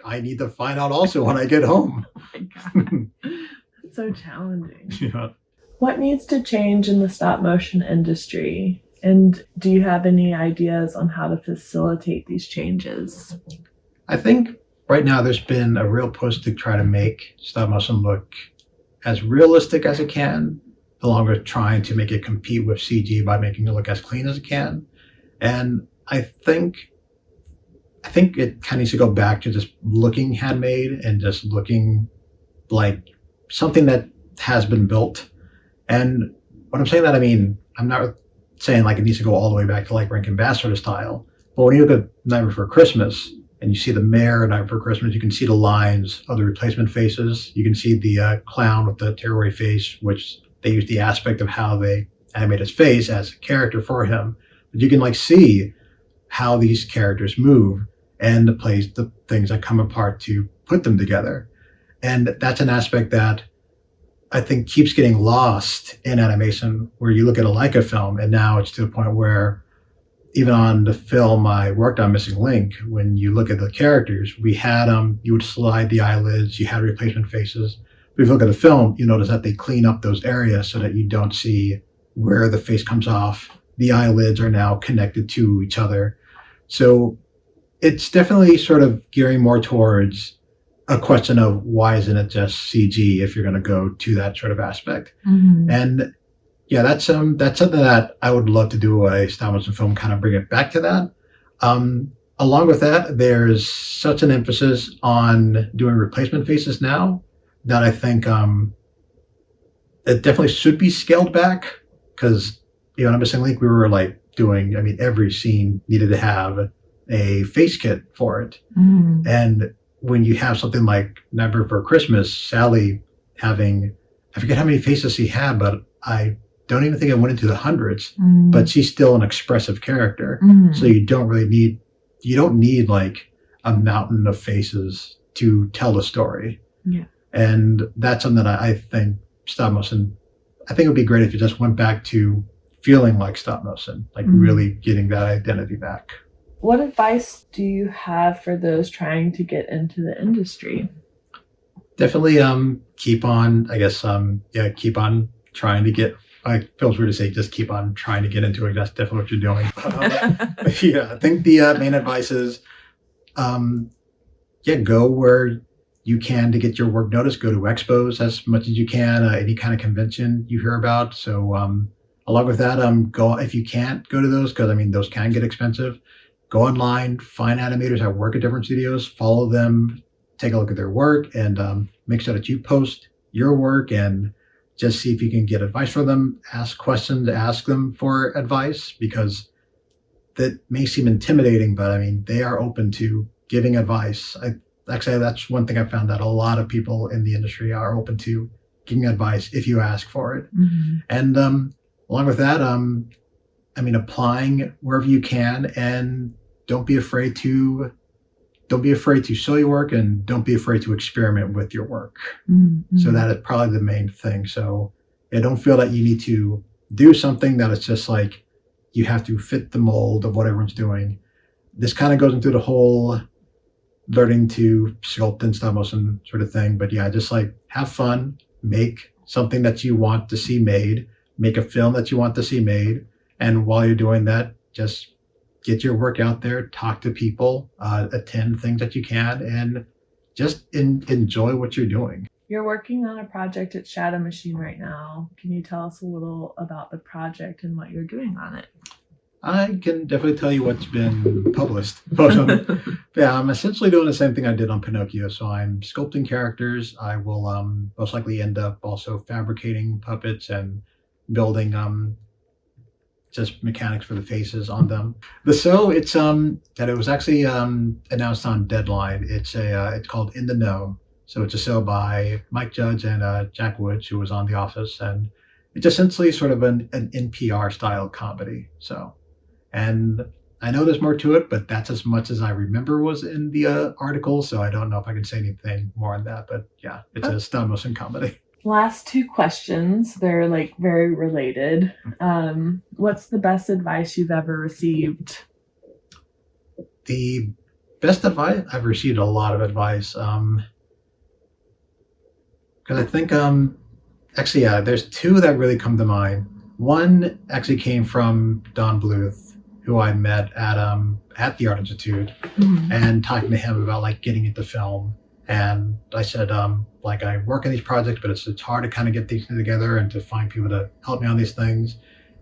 I need to find out also when I get home." Oh my god, that's so challenging. Yeah. What needs to change in the stop motion industry? And do you have any ideas on how to facilitate these changes? I think right now there's been a real push to try to make stop motion look as realistic as it can, along with trying to make it compete with CG by making it look as clean as it can. And I think it kind of needs to go back to just looking handmade and just looking like something that has been built. And when I'm saying that, I mean, I'm not saying like it needs to go all the way back to like Rankin Bass sort of style. But when you look at Night Before Christmas and you see the mayor in Night Before Christmas, you can see the lines of the replacement faces. You can see the clown with the tearaway face, which they use the aspect of how they animate his face as a character for him. But you can like see how these characters move and the things that come apart to put them together. And that's an aspect that I think keeps getting lost in animation, where you look at a Leica film and now it's to the point where even on the film I worked on, Missing Link, when you look at the characters, we had you would slide the eyelids, you had replacement faces. But if you look at the film, you notice that they clean up those areas so that you don't see where the face comes off. The eyelids are now connected to each other. So it's definitely sort of gearing more towards a question of why isn't it just CG if you're going to go to that sort of aspect. And yeah, that's something that I would love to do a stop motion film, kind of bring it back to that. Along with that, there's such an emphasis on doing replacement faces now that I think it definitely should be scaled back, because on a Missing Link we were like doing, I mean, every scene needed to have a face kit for it. And when you have something like Never Before Christmas, Sally having, I forget how many faces she had, but I don't even think it went into the hundreds, but she's still an expressive character. So you don't need like a mountain of faces to tell the story. Yeah. And that's something that I think stop motion, I think it would be great if it just went back to feeling like stop motion, like really getting that identity back. What advice do you have for those trying to get into the industry? Definitely keep on, I guess, keep on trying to get, I feels weird to say just keep on trying to get into it. That's definitely what you're doing. Yeah, I think the main advice is go where you can to get your work noticed. Go to expos as much as you can, any kind of convention you hear about. So along with that, go if you can't go to those, because I mean those can get expensive. Go online, find animators that work at different studios, follow them, take a look at their work, and make sure that you post your work and just see if you can get advice from them. Ask questions, ask them for advice, because that may seem intimidating, but I mean they are open to giving advice. Actually, that's one thing I found, that a lot of people in the industry are open to giving advice if you ask for it. And along with that, I mean, applying wherever you can, and don't be afraid to show your work, and don't be afraid to experiment with your work. So that is probably the main thing. So don't feel that you need to do something that is just like you have to fit the mold of what everyone's doing. This kind of goes into the whole learning to sculpt and stop motion sort of thing. But yeah, just like have fun, make something that you want to see made, make a film that you want to see made. And while you're doing that, just get your work out there, talk to people, attend things that you can, and just enjoy what you're doing. You're working on a project at Shadow Machine right now. Can you tell us a little about the project and what you're doing on it? I can definitely tell you what's been published. But yeah, I'm essentially doing the same thing I did on Pinocchio. So I'm sculpting characters. I will most likely end up also fabricating puppets and building just mechanics for the faces on them. So it's that it was actually announced on Deadline. It's called In the Know. So it's a show by Mike Judge and Jack Woods, who was on The Office, and it's essentially sort of an NPR style comedy. So, and I know there's more to it, but that's as much as I remember was in the article. So I don't know if I can say anything more on that. But yeah, it's a stop motion comedy. Last two questions. They're like very related. What's the best advice you've ever received? The best advice? I've received a lot of advice. Because I think actually, yeah, there's two that really come to mind. One actually came from Don Bluth, who I met at the Art Institute, and talking to him about like getting into film. And I said, like, I work on these projects, but it's hard to kind of get these together and to find people to help me on these things.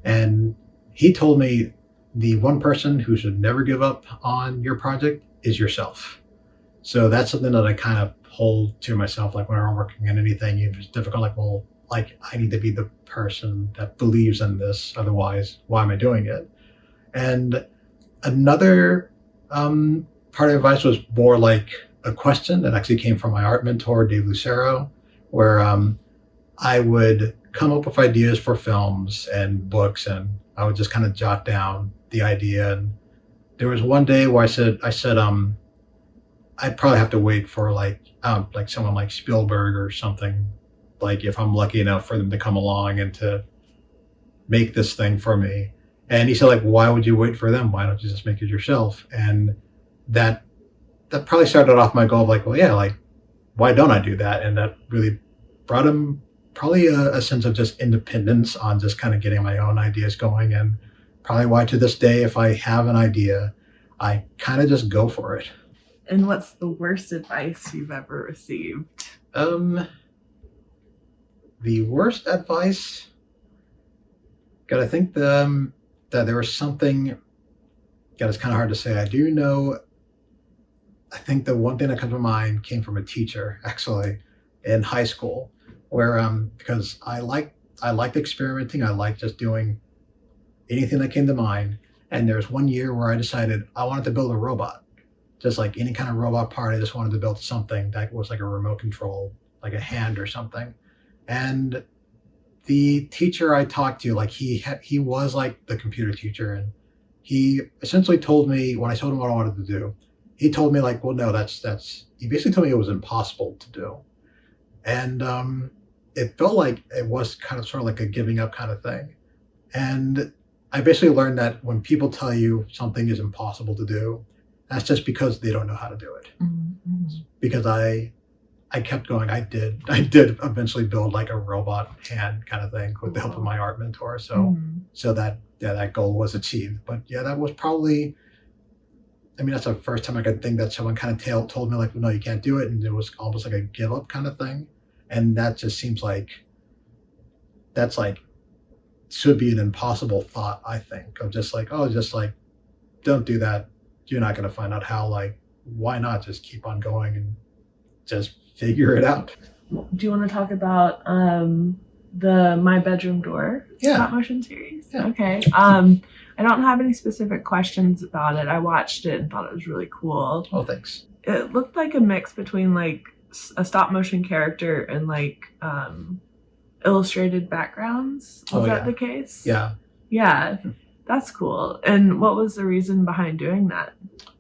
And he told me the one person who should never give up on your project is yourself. So that's something that I kind of hold to myself. Like when I'm working on anything, it's difficult. Like, well, like I need to be the person that believes in this. Otherwise, why am I doing it? And another part of advice was more like a question that actually came from my art mentor, Dave Lucero, where I would come up with ideas for films and books, and I would just kind of jot down the idea. And there was one day where I said, I'd probably have to wait for like someone like Spielberg or something, like if I'm lucky enough for them to come along and to make this thing for me. And he said, like, why would you wait for them? Why don't you just make it yourself? And that probably started off my goal of like, well, yeah, like, why don't I do that? And that really brought him probably a sense of just independence on just kind of getting my own ideas going. And probably why to this day, if I have an idea, I kind of just go for it. And what's the worst advice you've ever received? The worst advice, God, I think that there was something, God, it's kind of hard to say. I do know, I think the one thing that comes to mind came from a teacher, actually, in high school, where because I liked experimenting, I liked just doing anything that came to mind. And there was one year where I decided I wanted to build a robot, just like any kind of robot part. I just wanted to build something that was like a remote control, like a hand or something. And the teacher I talked to, like he was like the computer teacher, and he essentially told me, when I told him what I wanted to do, he told me like, well, no, that's. He basically told me it was impossible to do, and it felt like it was kind of sort of like a giving up kind of thing. And I basically learned that when people tell you something is impossible to do, that's just because they don't know how to do it. Mm-hmm. Because I kept going. I did eventually build like a robot hand kind of thing with the help of my art mentor. So so that that goal was achieved. But yeah, that was probably. I mean, that's the first time I could think that someone kind of told me like, well, no, you can't do it, and it was almost like a give up kind of thing. And that just seems like that's like should be an impossible thought. I think of just like, oh, just like don't do that. You're not going to find out how. Like, why not just keep on going and just figure it out? Do you want to talk about the My Bedroom Door stop motion series? Yeah. Okay. I don't have any specific questions about it. I watched it and thought it was really cool. Oh, thanks. It looked like a mix between like a stop motion character and like illustrated backgrounds. Was that the case? Yeah. Yeah. That's cool. And what was the reason behind doing that?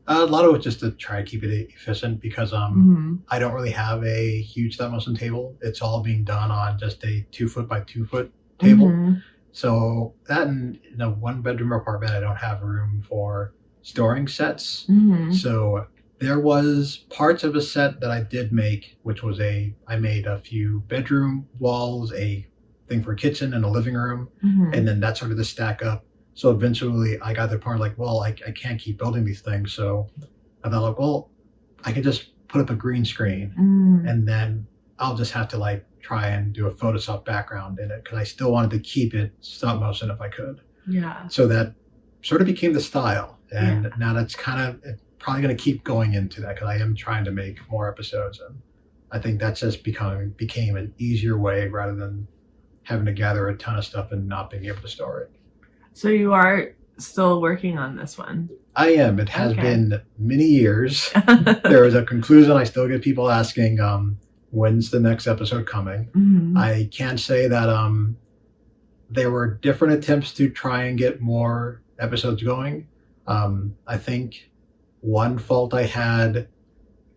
A lot of it just to try to keep it efficient because I don't really have a huge stop motion table. It's all being done on just a 2 foot by 2 foot table. So that in a 1 bedroom apartment, I don't have room for storing sets. So there was parts of a set that I did make, which was I made a few bedroom walls, a thing for a kitchen and a living room, and then that started to stack up. So eventually I got to the point like, well, I can't keep building these things. So I thought like, well, I could just put up a green screen and then I'll just have to like try and do a Photoshop background in it because I still wanted to keep it stop motion if I could. Yeah. So that sort of became the style. And now that's kind of probably going to keep going into that because I am trying to make more episodes. And I think that's just became an easier way rather than having to gather a ton of stuff and not being able to store it. So you are still working on this one? I am. It has been many years. There is a conclusion. I still get people asking, when's the next episode coming? I can say that there were different attempts to try and get more episodes going. I think one fault I had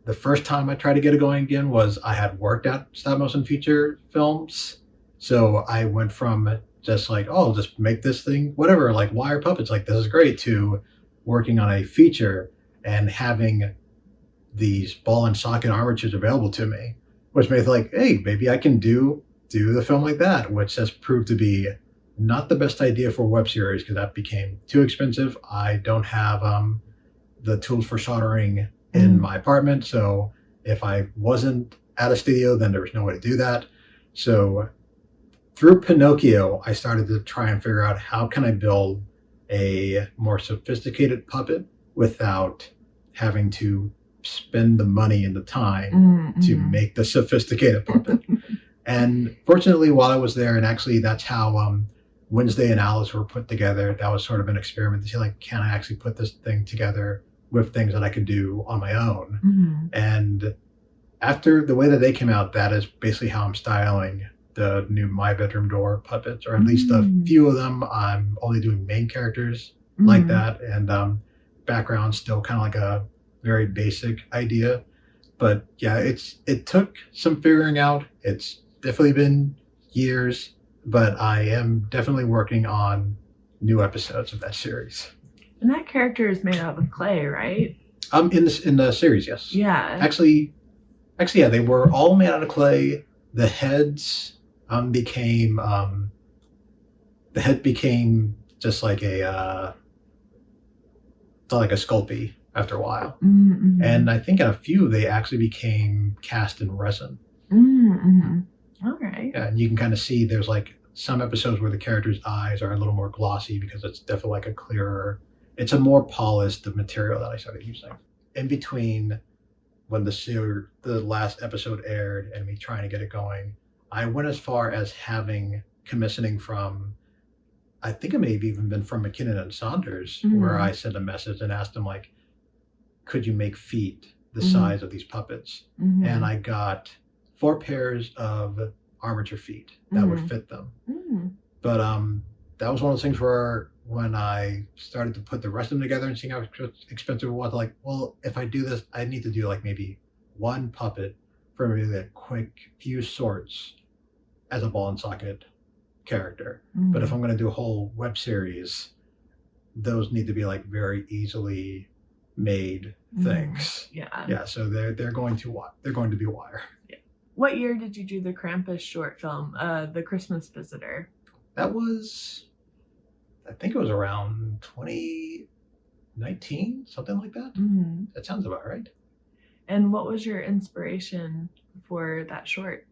the first time I tried to get it going again was I had worked at stop motion feature films. So I went from just like, oh, just make this thing, whatever, like wire puppets, like this is great, to working on a feature and having these ball and socket armatures available to me, which made like, hey, maybe I can do the film like that, which has proved to be not the best idea for a web series because that became too expensive. I don't have the tools for soldering in my apartment, so if I wasn't at a studio, then there was no way to do that. So through Pinocchio, I started to try and figure out how can I build a more sophisticated puppet without having to spend the money and the time to make the sophisticated puppet. And fortunately, while I was there, and actually that's how Wednesday and Alice were put together, that was sort of an experiment to see like, can I actually put this thing together with things that I could do on my own? And after the way that they came out, that is basically how I'm styling the new My Bedroom Door puppets, or at least a few of them. I'm only doing main characters like that, and background still kind of like a very basic idea. But yeah, it took some figuring out. It's definitely been years, but I am definitely working on new episodes of that series. And that character is made out of clay, right? In the series, yes. Yeah. Actually, yeah, they were all made out of clay. The heads became just like a Sculpey after a while. And I think in a few they actually became cast in resin. All right. Yeah, and you can kind of see there's like some episodes where the character's eyes are a little more glossy because it's definitely like it's a more polished material that I started using. In between when the last episode aired and me trying to get it going, I went as far as having commissioning from, I think it may have even been from McKinnon and Saunders, where I sent a message and asked them like, could you make feet the size of these puppets? And I got 4 pairs of armature feet that would fit them. But that was one of those things where when I started to put the rest of them together and seeing how expensive it was, like, well, if I do this, I need to do like maybe one puppet for maybe a quick few sorts as a ball and socket character. But if I'm going to do a whole web series, those need to be like very easily made things. Yeah. Yeah. So they're going to be wire. Yeah. What year did you do the Krampus short film, The Christmas Visitor? That was, I think it was around 2019, something like that. That sounds about right. And what was your inspiration for that short?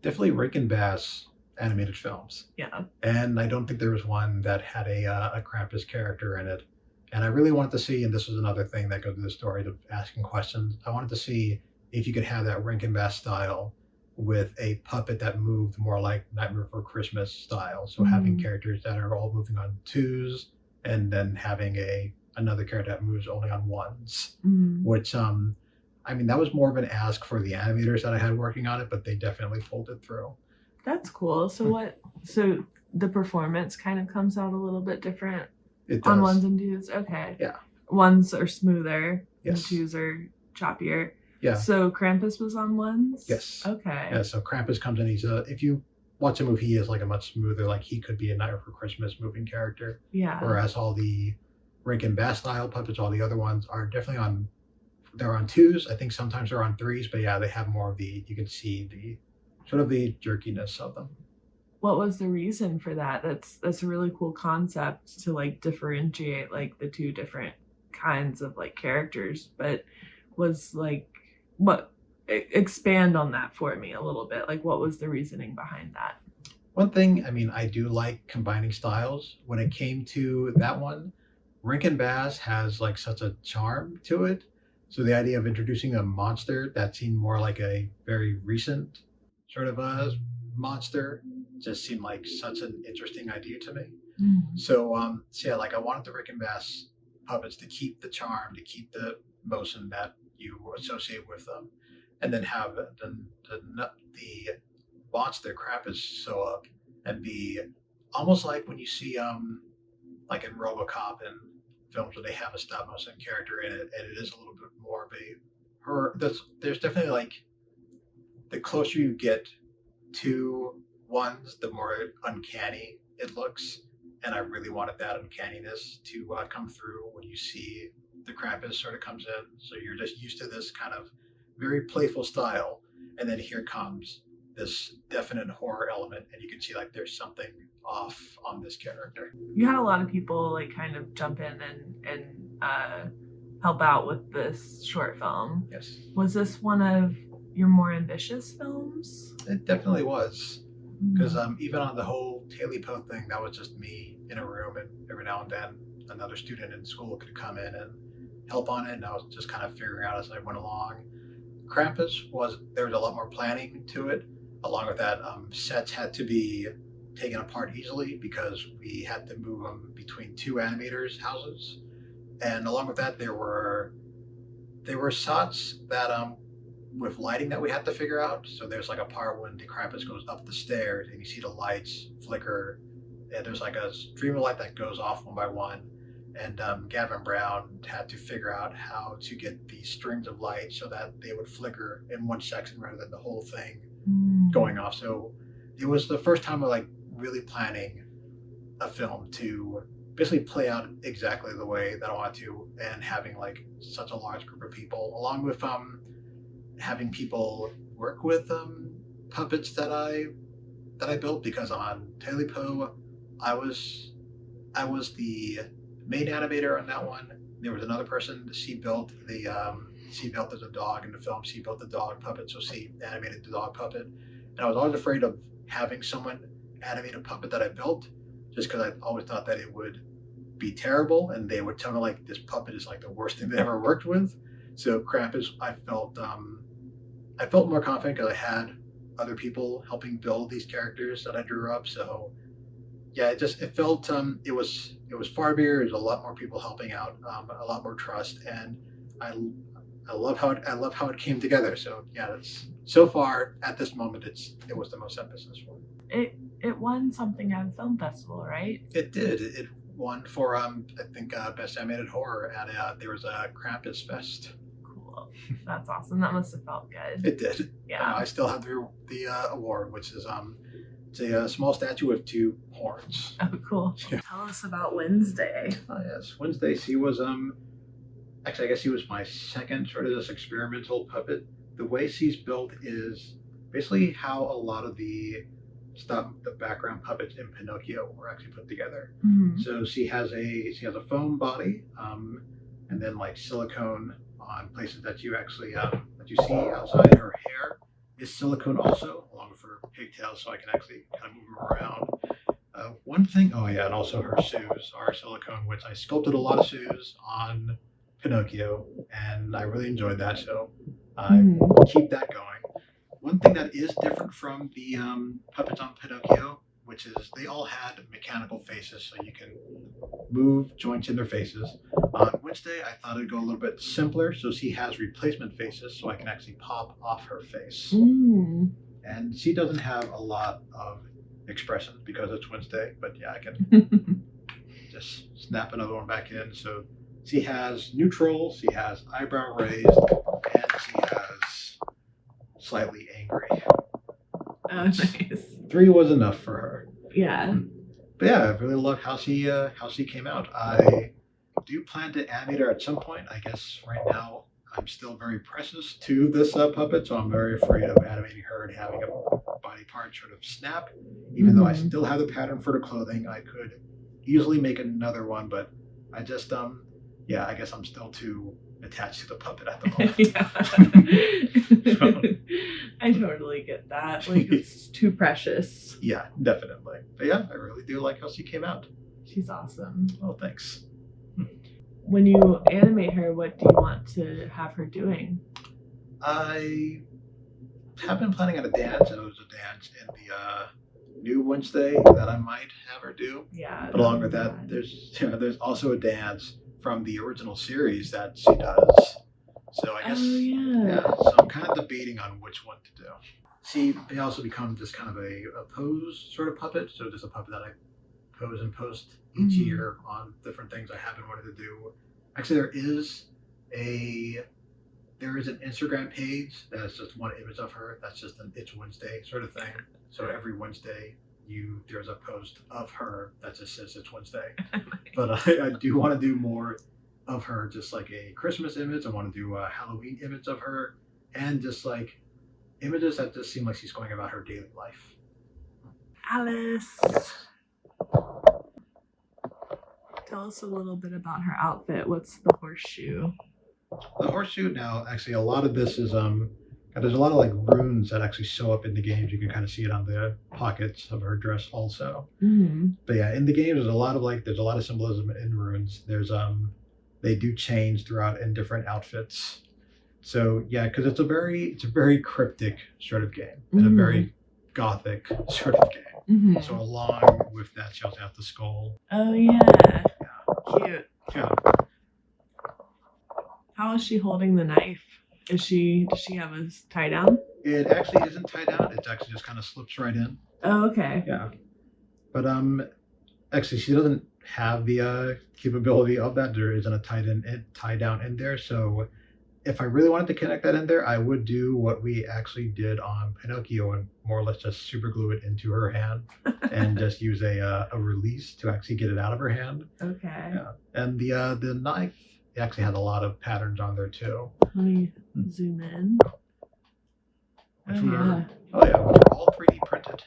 Definitely Rankin Bass animated films. Yeah. And I don't think there was one that had a Krampus character in it. And I really wanted to see, and this was another thing that goes to the story of asking questions. I wanted to see if you could have that Rankin Bass style with a puppet that moved more like Nightmare Before Christmas style. So having characters that are all moving on twos, and then having another character that moves only on ones. Which I mean, that was more of an ask for the animators that I had working on it, but they definitely pulled it through. That's cool. So so the performance kind of comes out a little bit different on ones and twos. Okay. Yeah. Ones are smoother. Yes. And twos are choppier. Yeah. So Krampus was on ones? Yes. Okay. Yeah, so Krampus comes in, if you watch a movie, he is like a much smoother, like he could be a Nightmare Before Christmas moving character. Yeah. Whereas all the Rankin Bass style puppets, all the other ones are definitely they're on twos. I think sometimes they're on threes, but yeah, they have more of you can see the sort of the jerkiness of them. What was the reason for that? That's a really cool concept to like differentiate like the two different kinds of like characters, but was like expand on that for me a little bit. Like what was the reasoning behind that? One thing, I mean, I do like combining styles. When it came to that one, Rankin Bass has like such a charm to it. So the idea of introducing a monster that seemed more like a very recent sort of a monster just seemed like such an interesting idea to me. So yeah, like I wanted the Rankin Bass puppets to keep the charm, to keep the motion that you associate with them, and then have the monster Krampus show up and be almost like when you see like in RoboCop and films where they have a stop motion character in it, and it is a little bit more of there's definitely like the closer you get to ones, the more uncanny it looks, and I really wanted that uncanniness to come through when you see the Krampus sort of comes in. So you're just used to this kind of very playful style, and then here comes this definite horror element, and you can see like there's something off on this character. You had a lot of people like kind of jump in and help out with this short film. Yes. Was this one of your more ambitious films? It definitely was, because even on the whole Haley Poe thing, that was just me in a room, and every now and then another student in school could come in and help on it, and I was just kind of figuring out as I went along. Krampus there was a lot more planning to it. Along with that, sets had to be taken apart easily because we had to move them between two animators' houses, and along with that, there were shots that with lighting that we had to figure out. So there's like a part when the Krampus goes up the stairs and you see the lights flicker, and there's like a stream of light that goes off one by one. And Gavin Brown had to figure out how to get these strings of light so that they would flicker in one section rather than the whole thing going off. So it was the first time of like really planning a film to basically play out exactly the way that I want to, and having like such a large group of people, along with having people work with puppets that I built, because on Haley Poe I was the main animator on that one. There was another person. She built as a dog in the film. She built the dog puppet, so she animated the dog puppet. And I was always afraid of having someone animate a puppet that I built, just because I always thought that it would be terrible, and they would tell me like this puppet is like the worst thing they ever worked with. So Krampus, I felt more confident because I had other people helping build these characters that I drew up. So yeah, it felt it was far bigger. There's a lot more people helping out, a lot more trust, and I love how it came together. So yeah, so far at this moment, it was the most ambitious one. it won something at a film festival, right? It did. It won for I think best animated horror at there was a Krampus Fest. Cool. That's awesome. That must have felt good. It did. Yeah. I still have the award, which is it's a small statue with two horns. Oh, cool. Yeah. Tell us about Wednesday. Oh yes, Wednesday. She was actually I guess he was my second sort of this experimental puppet. The way she's built is basically how a lot of the background puppets in Pinocchio were actually put together. Mm-hmm. So she has a foam body, and then like silicone on places that you actually that you see outside. Her hair is silicone also, along with her pigtails, so I can actually kind of move her around. One thing, oh yeah, and also her shoes are silicone, which I sculpted a lot of shoes on Pinocchio, and I really enjoyed that. So I keep that going. One thing that is different from the puppets on Pinocchio, which is they all had mechanical faces, so you can move joints in their faces. On Wednesday, I thought it'd go a little bit simpler, so she has replacement faces, so I can actually pop off her face. And she doesn't have a lot of expression because it's Wednesday, but yeah, I can just snap another one back in. So she has neutral, she has eyebrow raised, and she has slightly angry. Oh, nice. 3 was enough for her. Yeah. But yeah, I really love how she came out. I do plan to animate her at some point. I guess right now I'm still very precious to this puppet, so I'm very afraid of animating her and having a body part sort of snap. Even though I still have the pattern for the clothing, I could easily make another one, but I just yeah, I guess I'm still too attached to the puppet at the moment. So. I totally get that. Like, it's too precious. Yeah, definitely. But yeah, I really do like how she came out. She's awesome. Oh, thanks. When you animate her, what do you want to have her doing? I have been planning on a dance, and it was a dance in the new Wednesday that I might have her do. Yeah. But along with that, there's also a dance from the original series that she does. So I guess yeah. So I'm kind of debating on which one to do. She may also become just kind of a pose sort of puppet. So just a puppet that I pose and post each year on different things I have been wanting to do. Actually, there is an Instagram page that's just one image of her. That's just an It's Wednesday sort of thing. So every Wednesday there's a post of her that just says It's Wednesday. But I do want to do more of her, just like a Christmas image. I want to do a Halloween image of her, and just like images that just seem like she's going about her daily life. Alice, tell us a little bit about her outfit. What's the horseshoe? The horseshoe, now actually a lot of this is there's a lot of like runes that actually show up in the games. You can kind of see it on the pockets of her dress also. But yeah, in the games there's a lot of symbolism in runes. There's they do change throughout in different outfits. So yeah, because it's a very cryptic sort of game and a very gothic sort of game. So along with that, she also has the skull. Oh yeah. Cute. Yeah. How is she holding the knife? Does she have a tie down? It actually isn't tied down. It actually just kind of slips right in. Oh, okay. Yeah. But actually she doesn't have the capability of that. There isn't a tie down in there. So if I really wanted to connect that in there, I would do what we actually did on Pinocchio and more or less just super glue it into her hand and just use a release to actually get it out of her hand. Okay. Yeah. And the knife, it actually has a lot of patterns on there too. Let me zoom in. Which which are all 3D printed.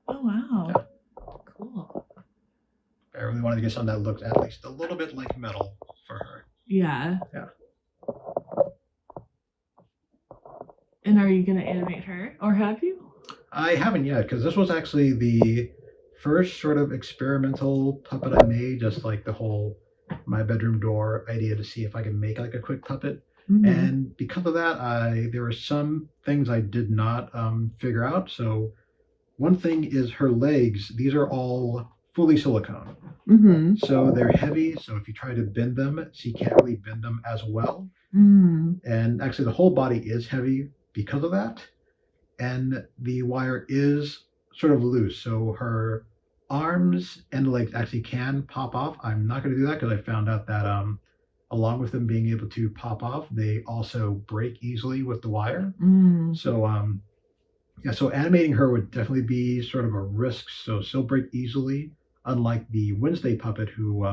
Oh wow. Yeah. Cool. I really wanted to get something that looked at least a little bit like metal for her. Yeah. Yeah. And are you gonna animate her, or have you? I haven't yet, because this was actually the first sort of experimental puppet I made, just like the whole my bedroom door idea to see if I can make like a quick puppet. And because of that, there were some things I did not figure out. So one thing is her legs. These are all fully silicone. So they're heavy. So if you try to bend them, she can't really bend them as well. And actually the whole body is heavy because of that. And the wire is sort of loose. So her arms and legs actually can pop off. I'm not going to do that because I found out that along with them being able to pop off, they also break easily with the wire. So yeah, so animating her would definitely be sort of a risk. So she'll break easily, unlike the Wednesday puppet, who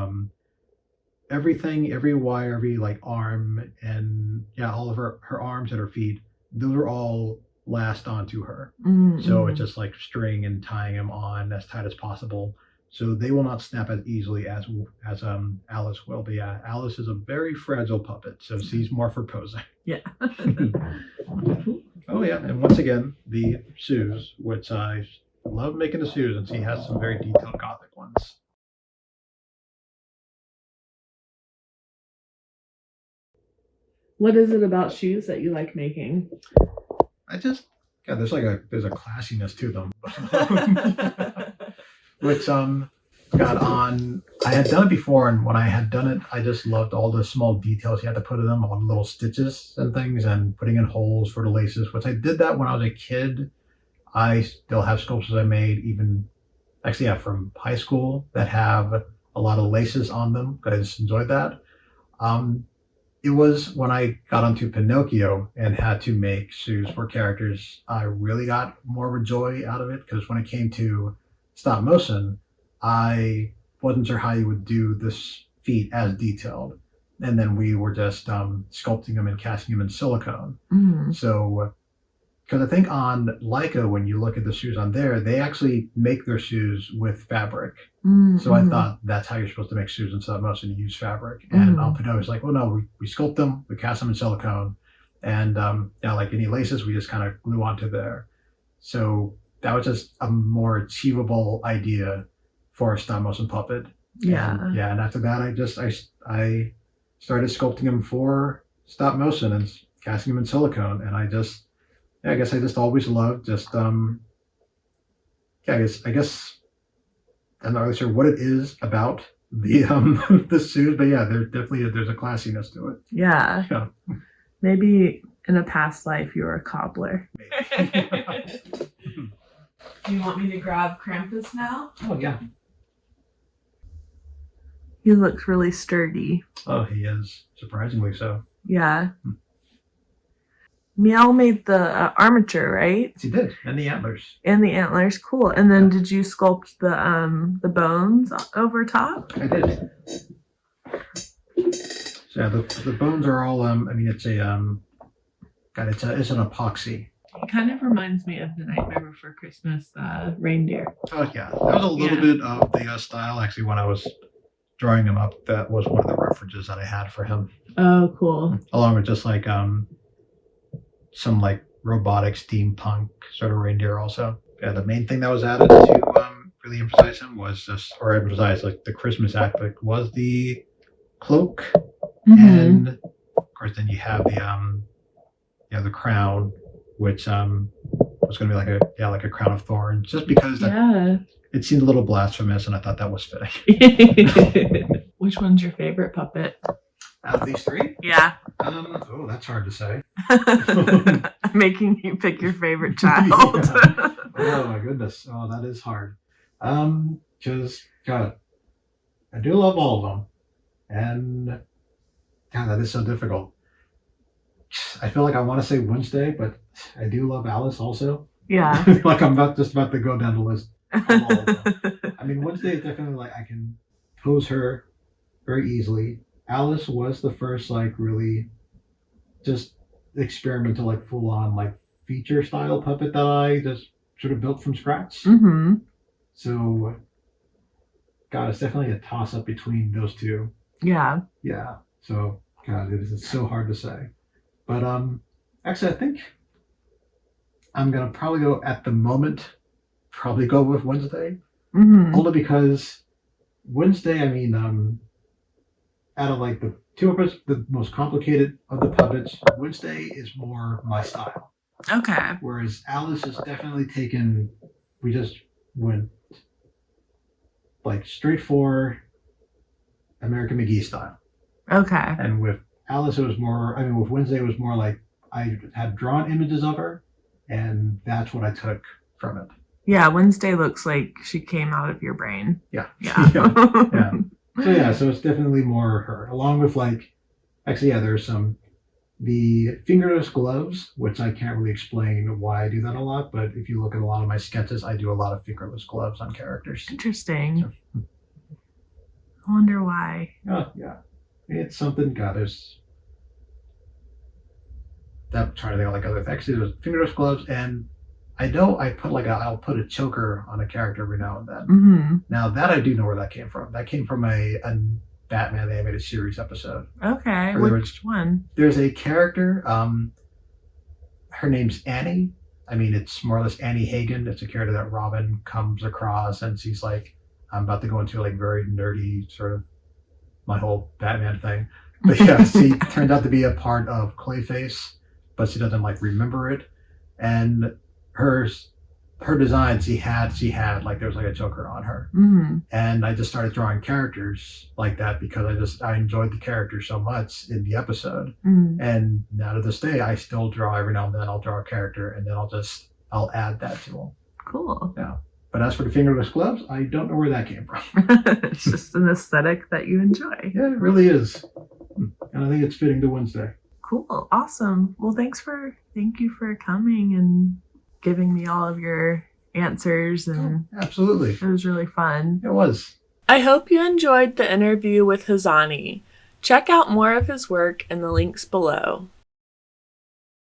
everything, every wire, every like arm, and yeah, all of her arms and her feet, those are all last onto her. So it's just like string and tying them on as tight as possible. So they will not snap as easily as Alice will. But yeah, Alice is a very fragile puppet, so she's more for posing. Yeah. Oh yeah, and once again, the shoes, which I love making the shoes, and she has some very detailed Gothic ones. What is it about shoes that you like making? I just yeah, there's a classiness to them. Which got on I had done it before, and when I had done it, I just loved all the small details you had to put in them on little stitches and things and putting in holes for the laces, which I did that when I was a kid. I still have sculptures I made even actually yeah, from high school that have a lot of laces on them. I just enjoyed that. Um, it was when I got onto Pinocchio and had to make shoes for characters, I really got more of a joy out of it because when it came to stop motion, I wasn't sure how you would do this feat as detailed. And then we were just sculpting them and casting them in silicone. So because I think on Leica, when you look at the shoes on there, they actually make their shoes with fabric. So I thought that's how you're supposed to make shoes in stop motion. You use fabric. And on Pinot, it's like, well, no, we sculpt them, we cast them in silicone, and yeah, like any laces, we just kind of glue onto there. So that was just a more achievable idea for a stop motion puppet. Yeah. And, yeah, and after that, I started sculpting them for stop motion and casting them in silicone, and I guess I just always loved just yeah, I guess I'm not really sure what it is about the the shoes, but yeah, there's a classiness to it. Yeah. Yeah. Maybe in a past life you were a cobbler. Do you want me to grab Krampus now? Oh yeah. He looks really sturdy. Oh, he is surprisingly so. Yeah. Meow made the armature, right? He did, and the antlers. And the antlers, cool. And then did you sculpt the bones over top? I did. So yeah, the bones are all I mean it's a God, it's an epoxy. It kind of reminds me of the Nightmare Before Christmas reindeer. Oh yeah, that was a little bit of the style actually when I was drawing him up. That was one of the references that I had for him. Oh, cool. Along with just like some like robotic steampunk sort of reindeer also. Yeah, the main thing that was added to really emphasize him was just, or emphasize like the Christmas aspect was the cloak, and of course then you have the crown, which was going to be like a crown of thorns, just because it seemed a little blasphemous, and I thought that was fitting. Which one's your favorite puppet? Out of these three? Yeah. Oh, that's hard to say. I'm making you pick your favorite child. Yeah. Oh my goodness. Oh, that is hard. Because God, I do love all of them, and God, that is so difficult. I feel like I want to say Wednesday, but I do love Alice also. Yeah. Like I'm not just about to go down the list of all of them. I mean, Wednesday is definitely like I can pose her very easily. Alice was the first like really just experimental like full on like feature style puppet that I just sort of built from scratch. So God, it's definitely a toss up between those two. Yeah. Yeah. So God, it's so hard to say. But actually I think I'm gonna probably go at the moment, probably go with Wednesday. Only because Wednesday, I mean, out of like the two of us, the most complicated of the puppets, Wednesday is more my style. Okay. Whereas Alice is definitely taken, we just went like straight for American McGee style. Okay. And with Alice, it was more, I mean, with Wednesday, it was more like I had drawn images of her, and that's what I took from it. Yeah, Wednesday looks like she came out of your brain. Yeah. Yeah. Yeah. So it's definitely more her. Along with actually, yeah, there's the fingerless gloves, which I can't really explain why I do that a lot, but if you look at a lot of my sketches, I do a lot of fingerless gloves on characters. Interesting. So, I wonder why. Oh, yeah. It's something, God, I'm trying to think of other things. Actually, there's fingerless gloves, and I know I put I'll put a choker on a character every now and then. Mm-hmm. Now that I do know where that came from. That came from a Batman the Animated Series episode. Okay, which one? There's a character. Her name's Annie. I mean, it's more or less Annie Hagen. It's a character that Robin comes across, and she's like, I'm about to go into very nerdy sort of my whole Batman thing. But yeah, she turned out to be a part of Clayface, but she doesn't remember it. And her design, she had there was a choker on her. Mm-hmm. And I just started drawing characters like that because I enjoyed the character so much in the episode. Mm-hmm. And now to this day, I still draw every now and then. I'll draw a character and then I'll add that to them. Cool. Yeah. But as for the fingerless gloves, I don't know where that came from. It's just an aesthetic that you enjoy. Yeah, it really is. And I think it's fitting to Wednesday. Cool. Awesome. Well, thank you for coming and giving me all of your answers. And absolutely. It was really fun. It was. I hope you enjoyed the interview with Hasani. Check out more of his work in the links below.